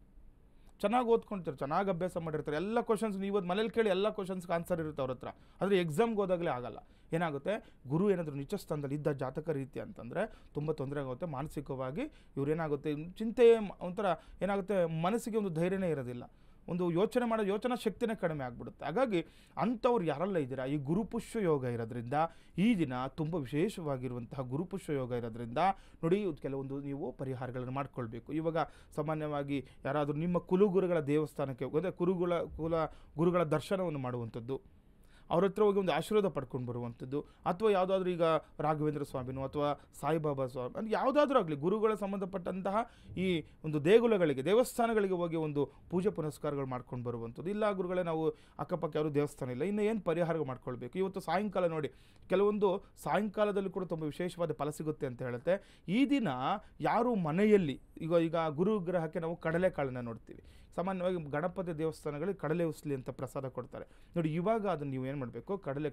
ಚೆನ್ನಾಗಿ ಓದ್ಕೊಳ್ತಾರೆ, ಚೆನ್ನಾಗಿ ಅಭ್ಯಾಸ ಮಾಡಿರ್ತಾರೆ, ಎಲ್ಲ ಕ್ವಶನ್ಸ್ ನೀವು ಮನೇಲಿ ಕೇಳಿ ಎಲ್ಲ ಕ್ವಶನ್ಸ್ಗೆ ಆನ್ಸರ್ ಇರುತ್ತೆ ಅವ್ರ ಹತ್ರ. ಆದರೆ ಎಕ್ಸಾಮ್ಗೆ ಹೋದಾಗಲೇ ಆಗಲ್ಲ. ಏನಾಗುತ್ತೆ, ಗುರು ಏನಾದರೂ ನಿಚ ಸ್ಥಾನದಲ್ಲಿ ಇದ್ದ ಜಾತಕ ರೀತಿ ಅಂತಂದರೆ ತುಂಬ ತೊಂದರೆ ಆಗುತ್ತೆ. ಮಾನಸಿಕವಾಗಿ ಇವ್ರೇನಾಗುತ್ತೆ, ಚಿಂತೆ ಒಂಥರ ಏನಾಗುತ್ತೆ, ಮನಸ್ಸಿಗೆ ಒಂದು ಧೈರ್ಯನೇ ಇರೋದಿಲ್ಲ, ಒಂದು ಯೋಚನಾ ಶಕ್ತಿನೇ ಕಡಿಮೆ ಆಗಿಬಿಡುತ್ತೆ. ಹಾಗಾಗಿ ಅಂಥವ್ರು ಯಾರೆಲ್ಲ ಇದ್ದೀರಾ, ಈ ಗುರುಪುಷ್ಯ ಯೋಗ ಇರೋದ್ರಿಂದ ಈ ದಿನ ತುಂಬ ವಿಶೇಷವಾಗಿರುವಂತಹ ಗುರುಪುಷ್ಯ ಯೋಗ ಇರೋದ್ರಿಂದ ನೋಡಿ, ಕೆಲವೊಂದು ನೀವು ಪರಿಹಾರಗಳನ್ನು ಮಾಡ್ಕೊಳ್ಬೇಕು. ಇವಾಗ ಸಾಮಾನ್ಯವಾಗಿ ಯಾರಾದರೂ ನಿಮ್ಮ ಕುಲಗುರುಗಳ ದೇವಸ್ಥಾನಕ್ಕೆ ಹೋದರೆ ಗುರುಗಳ ದರ್ಶನವನ್ನು ಮಾಡುವಂಥದ್ದು, ಅವ್ರ ಹತ್ರ ಹೋಗಿ ಒಂದು ಆಶೀರ್ವಾದ ಪಡ್ಕೊಂಡು ಬರುವಂಥದ್ದು, ಅಥವಾ ಯಾವುದಾದ್ರೂ ಈಗ ರಾಘವೇಂದ್ರ ಸ್ವಾಮಿನೋ ಅಥವಾ ಸಾಯಿಬಾಬಾ ಸ್ವಾಮಿ ಅಂದರೆ ಯಾವುದಾದ್ರೂ ಆಗಲಿ ಗುರುಗಳ ಸಂಬಂಧಪಟ್ಟಂತಹ ಈ ಒಂದು ದೇವಸ್ಥಾನಗಳಿಗೆ ಹೋಗಿ ಒಂದು ಪೂಜೆ ಪುನಸ್ಕಾರಗಳು ಮಾಡ್ಕೊಂಡು ಬರುವಂಥದ್ದು. ಇಲ್ಲ ಗುರುಗಳೇ, ನಾವು ಅಕ್ಕಪಕ್ಕ ಯಾರೂ ದೇವಸ್ಥಾನ ಇಲ್ಲ, ಇನ್ನು ಏನು ಪರಿಹಾರ ಮಾಡ್ಕೊಳ್ಬೇಕು. ಇವತ್ತು ಸಾಯಂಕಾಲ ನೋಡಿ, ಕೆಲವೊಂದು ಸಾಯಂಕಾಲದಲ್ಲಿ ಕೂಡ ತುಂಬ ವಿಶೇಷವಾದ ಫಲ ಸಿಗುತ್ತೆ ಅಂತ ಹೇಳುತ್ತೆ. ಈ ದಿನ ಯಾರು ಮನೆಯಲ್ಲಿ ಈಗ ಗುರುಗ್ರಹಕ್ಕೆ ನಾವು ಕಡಲೆಕಾಳನ್ನು ನೋಡ್ತೀವಿ, ಸಾಮಾನ್ಯವಾಗಿ ಗಣಪತಿ ದೇವಸ್ಥಾನಗಳಿಗೆ ಕಡಲೆ ಉಸ್ಲಿ ಅಂತ ಪ್ರಸಾದ ಕೊಡ್ತಾರೆ ನೋಡಿ. ಇವಾಗ ಅದನ್ನು ನೀವು ಏನು ಮಾಡಬೇಕು, ಕಡಲೆ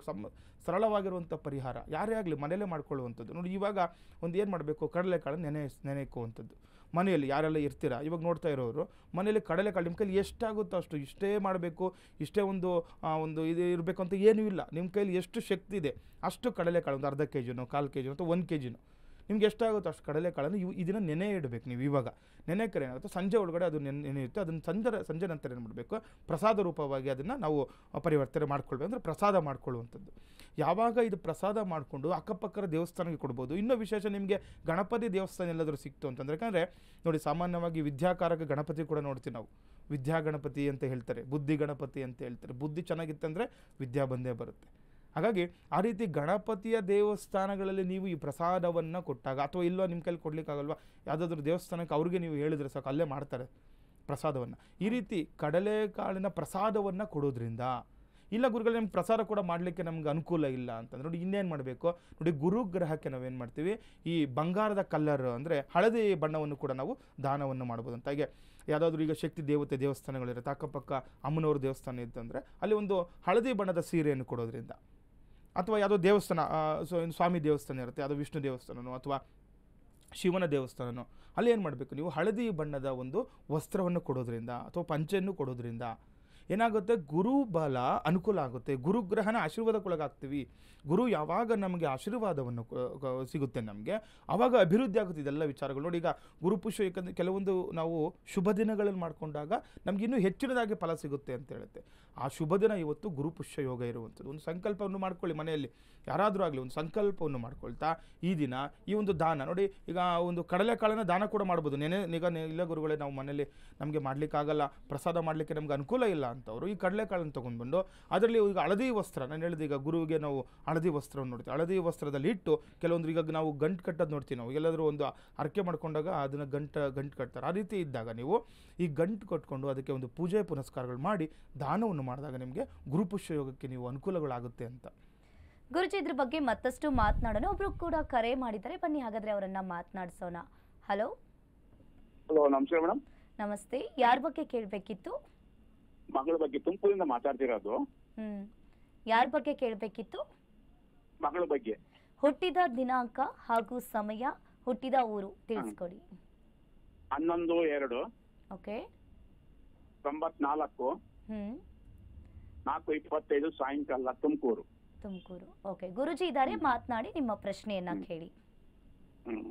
ಸರಳವಾಗಿರುವಂಥ ಪರಿಹಾರ ಯಾರೇ ಆಗಲಿ ಮನೆಯಲ್ಲೇ ಮಾಡ್ಕೊಳ್ಳುವಂಥದ್ದು ನೋಡಿ. ಇವಾಗ ಒಂದು ಏನು ಮಾಡಬೇಕು, ಕಡಲೆಕಾಳು ನೆನೆಕ್ಕುವಂಥದ್ದು, ಮನೆಯಲ್ಲಿ ಯಾರೆಲ್ಲ ಇರ್ತೀರಾ ಇವಾಗ ನೋಡ್ತಾ ಇರೋರು ಮನೆಯಲ್ಲಿ ಕಡಲೆಕಾಳು ನಿಮ್ಮ ಕೈಲಿ ಎಷ್ಟಾಗುತ್ತೋ ಅಷ್ಟು ಇಷ್ಟೇ ಮಾಡಬೇಕು, ಇಷ್ಟೇ ಒಂದು ಇದು ಇರಬೇಕು ಅಂತ ಏನೂ ಇಲ್ಲ. ನಿಮ್ಮ ಕೈಲಿ ಎಷ್ಟು ಶಕ್ತಿ ಇದೆ ಅಷ್ಟು ಕಡಲೆಕಾಳು, ಒಂದು ಅರ್ಧ ಕೆಜಿನೋ 1/4 ಕೆಜಿನೋ ಅಥವಾ 1 ಕೆಜಿನೋ ನಿಮ್ಗೆ ಎಷ್ಟಾಗುತ್ತೋ ಅಷ್ಟು ಕಡಲೆಕಾಳನ್ನು ಇದನ್ನು ನೆನೆ ಇಡಬೇಕು. ನೀವು ಇವಾಗ ನೆನೆಕರೆ ಏನಾಗುತ್ತೆ, ಸಂಜೆ ಒಳಗಡೆ ಅದು ನೆನೆಯುತ್ತೆ. ಅದನ್ನು ಸಂಜೆ ನಂತರ ಏನು ಮಾಡಬೇಕು, ಪ್ರಸಾದ ರೂಪವಾಗಿ ಅದನ್ನು ನಾವು ಪರಿವರ್ತನೆ ಮಾಡ್ಕೊಳ್ಬೇಕು, ಅಂದರೆ ಪ್ರಸಾದ ಮಾಡ್ಕೊಳ್ಳುವಂಥದ್ದು. ಯಾವಾಗ ಇದು ಪ್ರಸಾದ ಮಾಡಿಕೊಂಡು ಅಕ್ಕಪಕ್ಕದ ದೇವಸ್ಥಾನಕ್ಕೆ ಕೊಡ್ಬೋದು. ಇನ್ನೂ ವಿಶೇಷ ನಿಮಗೆ ಗಣಪತಿ ದೇವಸ್ಥಾನ ಎಲ್ಲಾದರೂ ಸಿಕ್ತು ಅಂತಂದರೆ, ಯಾಕಂದರೆ ನೋಡಿ ಸಾಮಾನ್ಯವಾಗಿ ವಿದ್ಯಾಕಾರಕ ಗಣಪತಿ ಕೂಡ ನೋಡ್ತೀವಿ ನಾವು, ವಿದ್ಯಾ ಗಣಪತಿ ಅಂತ ಹೇಳ್ತಾರೆ, ಬುದ್ಧಿ ಗಣಪತಿ ಅಂತ ಹೇಳ್ತಾರೆ. ಬುದ್ಧಿ ಚೆನ್ನಾಗಿತ್ತಂದರೆ ವಿದ್ಯಾ ಬಂದೇ ಬರುತ್ತೆ. ಹಾಗಾಗಿ ಆ ರೀತಿ ಗಣಪತಿಯ ದೇವಸ್ಥಾನಗಳಲ್ಲಿ ನೀವು ಈ ಪ್ರಸಾದವನ್ನು ಕೊಟ್ಟಾಗ, ಅಥವಾ ಇಲ್ಲೋ ನಿಮ್ಮ ಕೈಲಿ ಕೊಡಲಿಕ್ಕಾಗಲ್ವಾ, ಯಾವುದಾದ್ರೂ ದೇವಸ್ಥಾನಕ್ಕೆ ಅವ್ರಿಗೆ ನೀವು ಹೇಳಿದ್ರೆ ಸಾಕು, ಅಲ್ಲೇ ಮಾಡ್ತಾರೆ ಪ್ರಸಾದವನ್ನು. ಈ ರೀತಿ ಕಡಲೆಕಾಳಿನ ಪ್ರಸಾದವನ್ನು ಕೊಡೋದ್ರಿಂದ, ಇಲ್ಲ ಗುರುಗಳು ನಿಮ್ಗೆ ಪ್ರಸಾದ ಕೂಡ ಮಾಡಲಿಕ್ಕೆ ನಮ್ಗೆ ಅನುಕೂಲ ಇಲ್ಲ ಅಂತಂದ್ರೆ ನೋಡಿ ಇನ್ನೇನು ಮಾಡಬೇಕು ನೋಡಿ, ಗುರುಗ್ರಹಕ್ಕೆ ನಾವೇನು ಮಾಡ್ತೀವಿ, ಈ ಬಂಗಾರದ ಕಲ್ಲರ್ ಅಂದರೆ ಹಳದಿ ಬಣ್ಣವನ್ನು ಕೂಡ ನಾವು ದಾನವನ್ನು ಮಾಡ್ಬೋದು ಅಂತ. ಹಾಗೆ ಯಾವುದಾದ್ರೂ ಈಗ ಶಕ್ತಿ ದೇವತೆ ದೇವಸ್ಥಾನಗಳಿರುತ್ತೆ, ಅಕ್ಕಪಕ್ಕ ಅಮ್ಮನವ್ರ ದೇವಸ್ಥಾನ ಇತ್ತಂದರೆ ಅಲ್ಲಿ ಒಂದು ಹಳದಿ ಬಣ್ಣದ ಸೀರೆಯನ್ನು ಕೊಡೋದ್ರಿಂದ, ಅಥವಾ ಯಾವುದೋ ದೇವಸ್ಥಾನ ಸ್ವಾಮಿ ದೇವಸ್ಥಾನ ಇರುತ್ತೆ, ಯಾವುದೋ ವಿಷ್ಣು ದೇವಸ್ಥಾನನೋ ಅಥವಾ ಶಿವನ ದೇವಸ್ಥಾನನೋ, ಅಲ್ಲಿ ಏನು ಮಾಡಬೇಕು ನೀವು ಹಳದಿ ಬಣ್ಣದ ಒಂದು ವಸ್ತ್ರವನ್ನು ಕೊಡೋದ್ರಿಂದ ಅಥವಾ ಪಂಚೆಯನ್ನು ಕೊಡೋದ್ರಿಂದ ಏನಾಗುತ್ತೆ, ಗುರು ಬಲ ಅನುಕೂಲ ಆಗುತ್ತೆ, ಗುರುಗ್ರಹನ ಆಶೀರ್ವಾದಕ್ಕೊಳಗಾಗ್ತೀವಿ. ಗುರು ಯಾವಾಗ ನಮಗೆ ಆಶೀರ್ವಾದವನ್ನು ಸಿಗುತ್ತೆ ನಮಗೆ, ಆವಾಗ ಅಭಿವೃದ್ಧಿ ಆಗುತ್ತೆ ಇದೆಲ್ಲ ವಿಚಾರಗಳು. ನೋಡಿ ಈಗ ಗುರುಪುಷ್ಯ, ಯಾಕಂದರೆ ಕೆಲವೊಂದು ನಾವು ಶುಭ ದಿನಗಳಲ್ಲಿ ಮಾಡಿಕೊಂಡಾಗ ನಮ್ಗೆ ಇನ್ನೂ ಹೆಚ್ಚಿನದಾಗಿ ಫಲ ಸಿಗುತ್ತೆ ಅಂತ ಹೇಳುತ್ತೆ. ಆ ಶುಭ ದಿನ ಇವತ್ತು ಗುರುಪುಷ್ಯ ಯೋಗ ಇರುವಂಥದ್ದು. ಒಂದು ಸಂಕಲ್ಪವನ್ನು ಮಾಡ್ಕೊಳ್ಳಿ ಮನೆಯಲ್ಲಿ, ಯಾರಾದರೂ ಆಗಲಿ ಒಂದು ಸಂಕಲ್ಪವನ್ನು ಮಾಡ್ಕೊಳ್ತಾ ಈ ದಿನ ಈ ಒಂದು ದಾನ ನೋಡಿ, ಈಗ ಒಂದು ಕಡಲೆಕಾಳನ್ನು ದಾನ ಕೂಡ ಮಾಡ್ಬೋದು. ಇಲ್ಲ ಗುರುಗಳೇ ನಾವು ಮನೇಲಿ ನಮಗೆ ಮಾಡಲಿಕ್ಕಾಗಲ್ಲ, ಪ್ರಸಾದ ಮಾಡಲಿಕ್ಕೆ ನಮ್ಗೆ ಅನುಕೂಲ ಇಲ್ಲ ಅಂತವರು ಈ ಕಡಲೆಕಾಳನ್ನು ತೊಗೊಂಡ್ಬಂದು ಅದರಲ್ಲಿ ಈಗ ಹಳದಿ ವಸ್ತ್ರ, ನಾನು ಹೇಳಿದೆ ಈಗ ಗುರುವಿಗೆ ನಾವು ಹಳದಿ ವಸ್ತ್ರವನ್ನು ನೋಡ್ತೀವಿ, ಹಳದಿ ವಸ್ತ್ರದಲ್ಲಿ ಇಟ್ಟು ಕೆಲವೊಂದು ಈಗ ನಾವು ಗಂಟು ಕಟ್ಟೋದು ನೋಡ್ತೀವಿ, ನಾವು ಎಲ್ಲಾದರೂ ಒಂದು ಅರಕೆ ಮಾಡ್ಕೊಂಡಾಗ ಅದನ್ನು ಗಂಟು ಕಟ್ತಾರೆ. ಆ ರೀತಿ ಇದ್ದಾಗ ನೀವು ಈ ಗಂಟು ಕಟ್ಕೊಂಡು ಅದಕ್ಕೆ ಒಂದು ಪೂಜೆ ಪುನಸ್ಕಾರಗಳು ಮಾಡಿ ದಾನವನ್ನು ಮಾಡಿದಾಗ ನಿಮಗೆ ಗುರುಪುಷ್ಯ ಯೋಗಕ್ಕೆ ನೀವು ಅನುಕೂಲಗಳಾಗುತ್ತೆ ಅಂತ. ಗುರುಜಿ, ಇದ್ರ ಬಗ್ಗೆ ಮತ್ತಷ್ಟು ಮಾತನಾಡೋಣ. ಒಬ್ರು ಕೂಡ ಕರೆ ಮಾಡಿದ್ದಾರೆ, ಬನ್ನಿ ಹಾಗಾದ್ರೆ ಅವರನ್ನ ಮಾತನಾಡಿಸೋಣ. ಹಲೋ. ಹಲೋ, ನಮಸ್ಕಾರ ಮೇಡಮ್. ನಮಸ್ತೆ, ಯಾರ ಬಗ್ಗೆ ಕೇಳಬೇಕಿತ್ತು? ಮಗಳ ಬಗ್ಗೆ, ತುಮಕೂರಿಂದ ಮಾತಾಡ್ತಿರೋದು. ಯಾರ ಬಗ್ಗೆ ಕೇಳಬೇಕಿತ್ತು? ಮಗಳ ಬಗ್ಗೆ. ಹುಟ್ಟಿದ ದಿನಾಂಕ ಹಾಗೂ ಸಮಯ, ಹುಟ್ಟಿದ ಊರು ತಿಳಿಸ್ಕೊಡಿ. 11/2. ಓಕೆ. 94. 4:25 ಸಾಯಂಕಾಲ, ತುಮಕೂರು. ಓಕೆ, ಗುರುಜಿ ಇದ್ದಾರೆ, ಮಾತನಾಡಿ, ನಿಮ್ಮ ಪ್ರಶ್ನೆಯನ್ನ ಕೇಳಿ.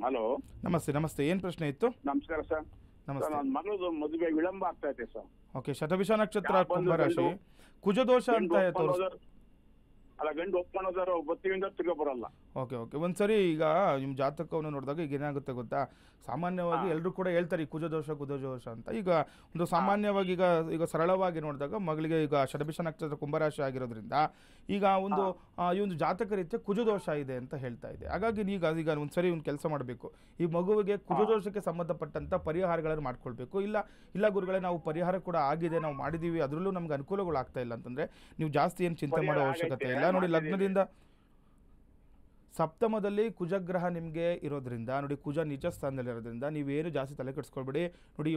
ಹಲೋ, ನಮಸ್ತೆ. ಏನು ಪ್ರಶ್ನೆ ಇತ್ತು? ನಮಸ್ಕಾರ ಸರ್. ನನ್ನ ಮಗಳದು ಮದುವೆ ವಿಳಂಬ ಆಗ್ತಾ ಇದೆ ಸರ್. ಓಕೆ, ಶತಭಿಷ ನಕ್ಷತ್ರ, ಕುಂಭರಾಶಿ, ಕುಜದೋಷ ಅಂತ ಅಲ್ಲ, ಗಂಡು ಒಪ್ಕೊಂಡೋದಾರ ಬತ್ತಿಯಿಂದ ತಿರ್ಗಾ ಬರಲ್ಲ. ಓಕೆ, ಒಂದ್ಸರಿ ಈಗ ನಿಮ್ಮ ಜಾತಕವನ್ನು ನೋಡಿದಾಗ ಈಗ ಏನಾಗುತ್ತೆ ಗೊತ್ತಾ, ಸಾಮಾನ್ಯವಾಗಿ ಎಲ್ಲರೂ ಕೂಡ ಹೇಳ್ತಾರೆ ಈ ಕುಜದೋಷ ಅಂತ. ಈಗ ಒಂದು ಸಾಮಾನ್ಯವಾಗಿ ಈಗ ಸರಳವಾಗಿ ನೋಡಿದಾಗ ಮಗಳಿಗೆ ಈಗ ಶತಭಿಷ ನಕ್ಷತ್ರ ಕುಂಭರಾಶಿ ಆಗಿರೋದ್ರಿಂದ ಈಗ ಈ ಒಂದು ಜಾತಕ ರೀತಿಯ ಕುಜದೋಷ ಇದೆ ಅಂತ ಹೇಳ್ತಾ ಇದೆ. ಹಾಗಾಗಿ ಈಗ ಒಂದ್ಸರಿ ಒಂದು ಕೆಲಸ ಮಾಡಬೇಕು, ಈ ಮಗುವಿಗೆ ಕುಜದೋಷಕ್ಕೆ ಸಂಬಂಧಪಟ್ಟಂತ ಪರಿಹಾರಗಳನ್ನು ಮಾಡ್ಕೊಳ್ಬೇಕು. ಇಲ್ಲ ಗುರುಗಳೇ ನಾವು ಪರಿಹಾರ ಕೂಡ ಆಗಿದೆ, ನಾವು ಮಾಡಿದೀವಿ, ಅದರಲ್ಲೂ ನಮ್ಗೆ ಅನುಕೂಲಗಳು ಆಗ್ತಾ ಇಲ್ಲ ಅಂತಂದ್ರೆ ನೀವು ಜಾಸ್ತಿ ಏನು ಚಿಂತೆ ಮಾಡೋ ಅವಶ್ಯಕತೆ ಇಲ್ಲ. ನೋಡಿ, ಲಗ್ನದಿಂದ ಸಪ್ತಮದಲ್ಲಿ ಕುಜಗ್ರಹ ನಿಮಗೆ ಇರೋದ್ರಿಂದ, ನೋಡಿ ಕುಜ ನೀಚ ಸ್ಥಾನದಲ್ಲಿ ಇರೋದ್ರಿಂದ ನೀವೇನು ಜಾಸ್ತಿ ತಲೆ ಕೆಡಿಸ್ಕೊಳ್ಬೇಡಿ. ನೋಡಿ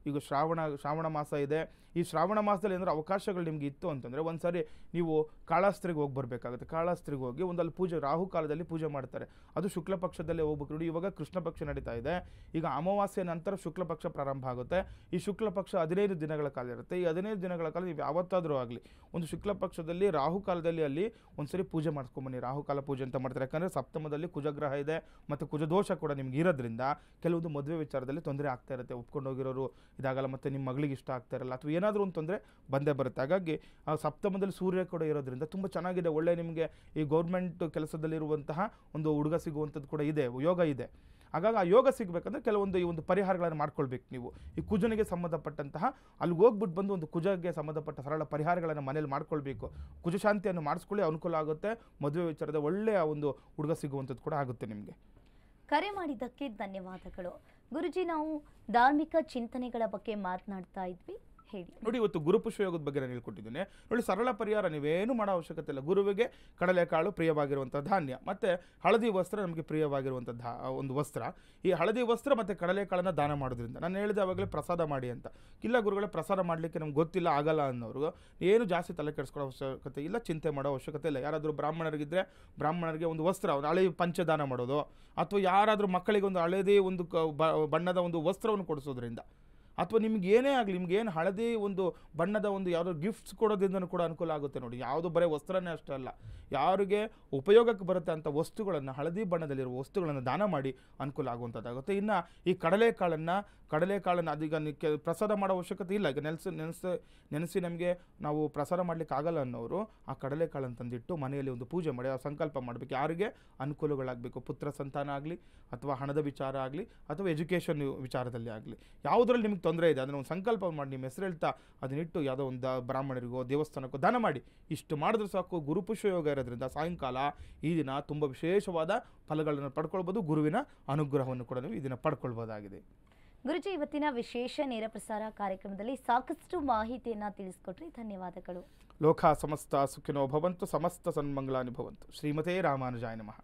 ಈಗ ಶ್ರಾವಣ ಮಾಸ ಇದೆ. ಈ ಶ್ರಾವಣ ಮಾಸದಲ್ಲಿ ಏನಾದರೂ ಅವಕಾಶಗಳು ನಿಮ್ಗೆ ಇತ್ತು ಅಂತಂದರೆ ಒಂದ್ಸರಿ ನೀವು ಕಾಳಹಸ್ತ್ರಿಗೆ ಹೋಗಿ ಬರಬೇಕಾಗುತ್ತೆ. ಕಾಳಹಸ್ತ್ರಿಗೆ ಹೋಗಿ ಅಲ್ಲಿ ಪೂಜೆ, ರಾಹು ಕಾಲದಲ್ಲಿ ಪೂಜೆ ಮಾಡ್ತಾರೆ, ಅದು ಶುಕ್ಲ ಪಕ್ಷದಲ್ಲೇ ಹೋಗ್ಬೇಕು. ನೋಡಿ ಇವಾಗ ಕೃಷ್ಣ ಪಕ್ಷ ನಡೀತಾ ಇದೆ, ಈಗ ಅಮಾವಾಸ್ಯೆ ನಂತರ ಶುಕ್ಲ ಪಕ್ಷ ಪ್ರಾರಂಭ ಆಗುತ್ತೆ. ಈ ಶುಕ್ಲ ಪಕ್ಷ 15 ದಿನಗಳ ಕಾಲ ಇರುತ್ತೆ. ಈ 15 ದಿನಗಳ ಕಾಲ ನೀವು ಯಾವತ್ತಾದರೂ ಆಗಲಿ ಒಂದು ಶುಕ್ಲ ಪಕ್ಷದಲ್ಲಿ ರಾಹು ಕಾಲದಲ್ಲಿ ಅಲ್ಲಿ ಒಂದ್ಸರಿ ಪೂಜೆ ಮಾಡಿಸ್ಕೊಂಬನ್ನಿ. ರಾಹು ಕಾಲ ಪೂಜೆ ಅಂತ ಮಾಡ್ತಾರೆ, ಯಾಕಂದರೆ ಸಪ್ತಮದಲ್ಲಿ ಕುಜಗ್ರಹ ಇದೆ ಮತ್ತು ಕುಜದೋಷ ಕೂಡ ನಿಮ್ಗೆ ಇರೋದ್ರಿಂದ ಕೆಲವೊಂದು ಮದುವೆ ವಿಚಾರದಲ್ಲಿ ತೊಂದರೆ ಆಗ್ತಾ ಇರುತ್ತೆ. ಒಪ್ಕೊಂಡು ಹೋಗಿರೋರು ಇದಾಗಲ್ಲ, ಮತ್ತು ನಿಮ್ಮ ಮಗಳಿಗೆ ಇಷ್ಟ ಆಗ್ತಾ ಇರಲ್ಲ, ಅಥವಾ ಏನಾದರೂ ಒಂದು ತೊಂದರೆ ಬಂದೇ ಬರುತ್ತೆ. ಹಾಗಾಗಿ ಸಪ್ತಮದಲ್ಲಿ ಸೂರ್ಯ ಕೂಡ ಇರೋದ್ರಿಂದ ತುಂಬ ಚೆನ್ನಾಗಿದೆ, ಒಳ್ಳೆ ನಿಮಗೆ ಈ ಗೌರ್ಮೆಂಟ್ ಕೆಲಸದಲ್ಲಿರುವಂತಹ ಒಂದು ಹುಡುಗ ಸಿಗುವಂಥದ್ದು ಕೂಡ ಇದೆ, ಯೋಗ ಇದೆ. ಹಾಗಾಗಿ ಆ ಯೋಗ ಸಿಗಬೇಕಂದ್ರೆ ಕೆಲವೊಂದು ಈ ಒಂದು ಪರಿಹಾರಗಳನ್ನು ಮಾಡ್ಕೊಳ್ಬೇಕು. ನೀವು ಈ ಕುಜನಿಗೆ ಸಂಬಂಧಪಟ್ಟಂತಹ ಅಲ್ಲಿಗೆ ಹೋಗ್ಬಿಟ್ಟು ಬಂದು ಒಂದು ಕುಜಗೆ ಸಂಬಂಧಪಟ್ಟ ಸರಳ ಪರಿಹಾರಗಳನ್ನು ಮನೇಲಿ ಮಾಡ್ಕೊಳ್ಬೇಕು. ಕುಜಶಾಂತಿಯನ್ನು ಮಾಡಿಸ್ಕೊಳ್ಳಿ, ಅನುಕೂಲ ಆಗುತ್ತೆ. ಮದುವೆ ವಿಚಾರದ ಒಳ್ಳೆಯ ಒಂದು ಹುಡುಗ ಸಿಗುವಂಥದ್ದು ಕೂಡ ಆಗುತ್ತೆ ನಿಮಗೆ. ಕರೆ ಮಾಡಿದ್ದಕ್ಕೆ ಧನ್ಯವಾದಗಳು. ಗುರುಜಿ, ನಾವು ಧಾರ್ಮಿಕ ಚಿಂತನೆಗಳ ಬಗ್ಗೆ ಮಾತನಾಡ್ತಾ ಇದ್ವಿ. ಹೇಳಿ. ನೋಡಿ, ಇವತ್ತು ಗುರುಪುಷ್ಯ ಯೋಗದ ಬಗ್ಗೆ ನಾನು ಹೇಳ್ಕೊಟ್ಟಿದ್ದೇನೆ. ನೋಡಿ, ಸರಳ ಪರಿಹಾರ, ನೀವೇನು ಮಾಡೋ ಅವಶ್ಯಕತೆ ಇಲ್ಲ. ಗುರುವಿಗೆ ಕಡಲೆಕಾಳು ಪ್ರಿಯವಾಗಿರುವಂಥ ಧಾನ್ಯ, ಮತ್ತು ಹಳದಿ ವಸ್ತ್ರ ನಮಗೆ ಪ್ರಿಯವಾಗಿರುವಂಥ ಒಂದು ವಸ್ತ್ರ. ಈ ಹಳದಿ ವಸ್ತ್ರ ಮತ್ತು ಕಡಲೆಕಾಳನ್ನು ದಾನ ಮಾಡೋದ್ರಿಂದ, ನಾನು ಹೇಳಿದೆ ಆವಾಗಲೇ ಪ್ರಸಾದ ಮಾಡಿ ಅಂತ. ಇಲ್ಲ ಗುರುಗಳೇ, ಪ್ರಸಾದ ಮಾಡಲಿಕ್ಕೆ ನಮ್ಗೆ ಗೊತ್ತಿಲ್ಲ, ಆಗಲ್ಲ ಅನ್ನೋರು ಏನು ಜಾಸ್ತಿ ತಲೆ ಕೆಡಿಸ್ಕೊಳ್ಳೋ ಅವಶ್ಯಕತೆ ಇಲ್ಲ, ಚಿಂತೆ ಮಾಡೋ ಅವಶ್ಯಕತೆ ಇಲ್ಲ. ಯಾರಾದರೂ ಬ್ರಾಹ್ಮಣರಿಗಿದ್ದರೆ ಬ್ರಾಹ್ಮಣರಿಗೆ ಒಂದು ವಸ್ತ್ರ, ಒಂದು ಹಳೆ ಪಂಚದಾನ ಮಾಡೋದು, ಅಥವಾ ಯಾರಾದರೂ ಮಕ್ಕಳಿಗೆ ಒಂದು ಹಳದಿ ಒಂದು ಬಣ್ಣದ ಒಂದು ವಸ್ತ್ರವನ್ನು ಕೊಡಿಸೋದ್ರಿಂದ, ಅಥವಾ ನಿಮ್ಗೆ ಏನೇ ಆಗಲಿ, ನಿಮ್ಗೆ ಏನು ಹಳದಿ ಒಂದು ಬಣ್ಣದ ಒಂದು ಯಾವುದೋ ಗಿಫ್ಟ್ಸ್ ಕೊಡೋದ್ರಿಂದ ಕೂಡ ಅನುಕೂಲ ಆಗುತ್ತೆ. ನೋಡಿ, ಯಾವುದು ಬರೀ ವಸ್ತ್ರನೇ ಅಷ್ಟೇ ಅಲ್ಲ, ಯಾರಿಗೆ ಉಪಯೋಗಕ್ಕೆ ಬರುತ್ತೆ ಅಂಥ ವಸ್ತುಗಳನ್ನು, ಹಳದಿ ಬಣ್ಣದಲ್ಲಿರುವ ವಸ್ತುಗಳನ್ನು ದಾನ ಮಾಡಿ ಅನುಕೂಲ ಆಗುವಂಥದ್ದಾಗುತ್ತೆ. ಇನ್ನು ಈ ಕಡಲೆಕಾಳನ್ನು ಅದೀಗ ಪ್ರಸಾದ ಮಾಡೋ ಅವಶ್ಯಕತೆ ಇಲ್ಲ. ಈಗ ನೆನೆಸಿ ನಮಗೆ ನಾವು ಪ್ರಸಾದ ಮಾಡಲಿಕ್ಕೆ ಆಗಲ್ಲ ಅನ್ನೋರು ಆ ಕಡಲೆಕಾಳನ್ನು ತಂದಿಟ್ಟು ಮನೆಯಲ್ಲಿ ಒಂದು ಪೂಜೆ ಮಾಡಿ ಆ ಸಂಕಲ್ಪ ಮಾಡಬೇಕು. ಯಾರಿಗೆ ಅನುಕೂಲಗಳಾಗಬೇಕು, ಪುತ್ರ ಸಂತಾನ ಆಗಲಿ, ಅಥವಾ ಹಣದ ವಿಚಾರ ಆಗಲಿ, ಅಥವಾ ಎಜುಕೇಷನ್ ವಿಚಾರದಲ್ಲಿ ಆಗಲಿ, ಯಾವುದರಲ್ಲಿ ನಿಮ್ಗೆ ತೊಂದರೆ ಇದೆ ಅದನ್ನು ಒಂದು ಸಂಕಲ್ಪ ಮಾಡಿ ನಿಮ್ಮ ಹೆಸರು ಹೇಳ್ತಾ ಅದನ್ನಿಟ್ಟು ಯಾವುದೋ ಒಂದು ಬ್ರಾಹ್ಮಣರಿಗೋ ದೇವಸ್ಥಾನಕ್ಕೋ ದಾನ ಮಾಡಿ. ಇಷ್ಟು ಮಾಡಿದ್ರೆ ಸಾಕು. ಗುರುಪುಷ್ಯ ಯೋಗ ಇರೋದ್ರಿಂದ ಸಾಯಂಕಾಲ ಈ ದಿನ ತುಂಬ ವಿಶೇಷವಾದ ಫಲಗಳನ್ನು ಪಡ್ಕೊಳ್ಬೋದು. ಗುರುವಿನ ಅನುಗ್ರಹವನ್ನು ಕೂಡ ನೀವು ಈ ದಿನ ಪಡ್ಕೊಳ್ಬೋದಾಗಿದೆ. ಗುರುಜಿ, ಇವತ್ತಿನ ವಿಶೇಷ ನೇರ ಪ್ರಸಾರ ಕಾರ್ಯಕ್ರಮದಲ್ಲಿ ಸಾಕಷ್ಟು ಮಾಹಿತಿಯನ್ನು ತಿಳಿಸ್ಕೊಟ್ರಿ, ಧನ್ಯವಾದಗಳು. ಲೋಕ ಸಮಸ್ತ ಸುಖಿನೋ ಭವಂತು, ಸಮಸ್ತ ಸನ್ಮಂಗಲಾನಿ ಭವಂತು. ಶ್ರೀಮತೇ ರಾಮಾನುಜಾಯ ನಮಃ.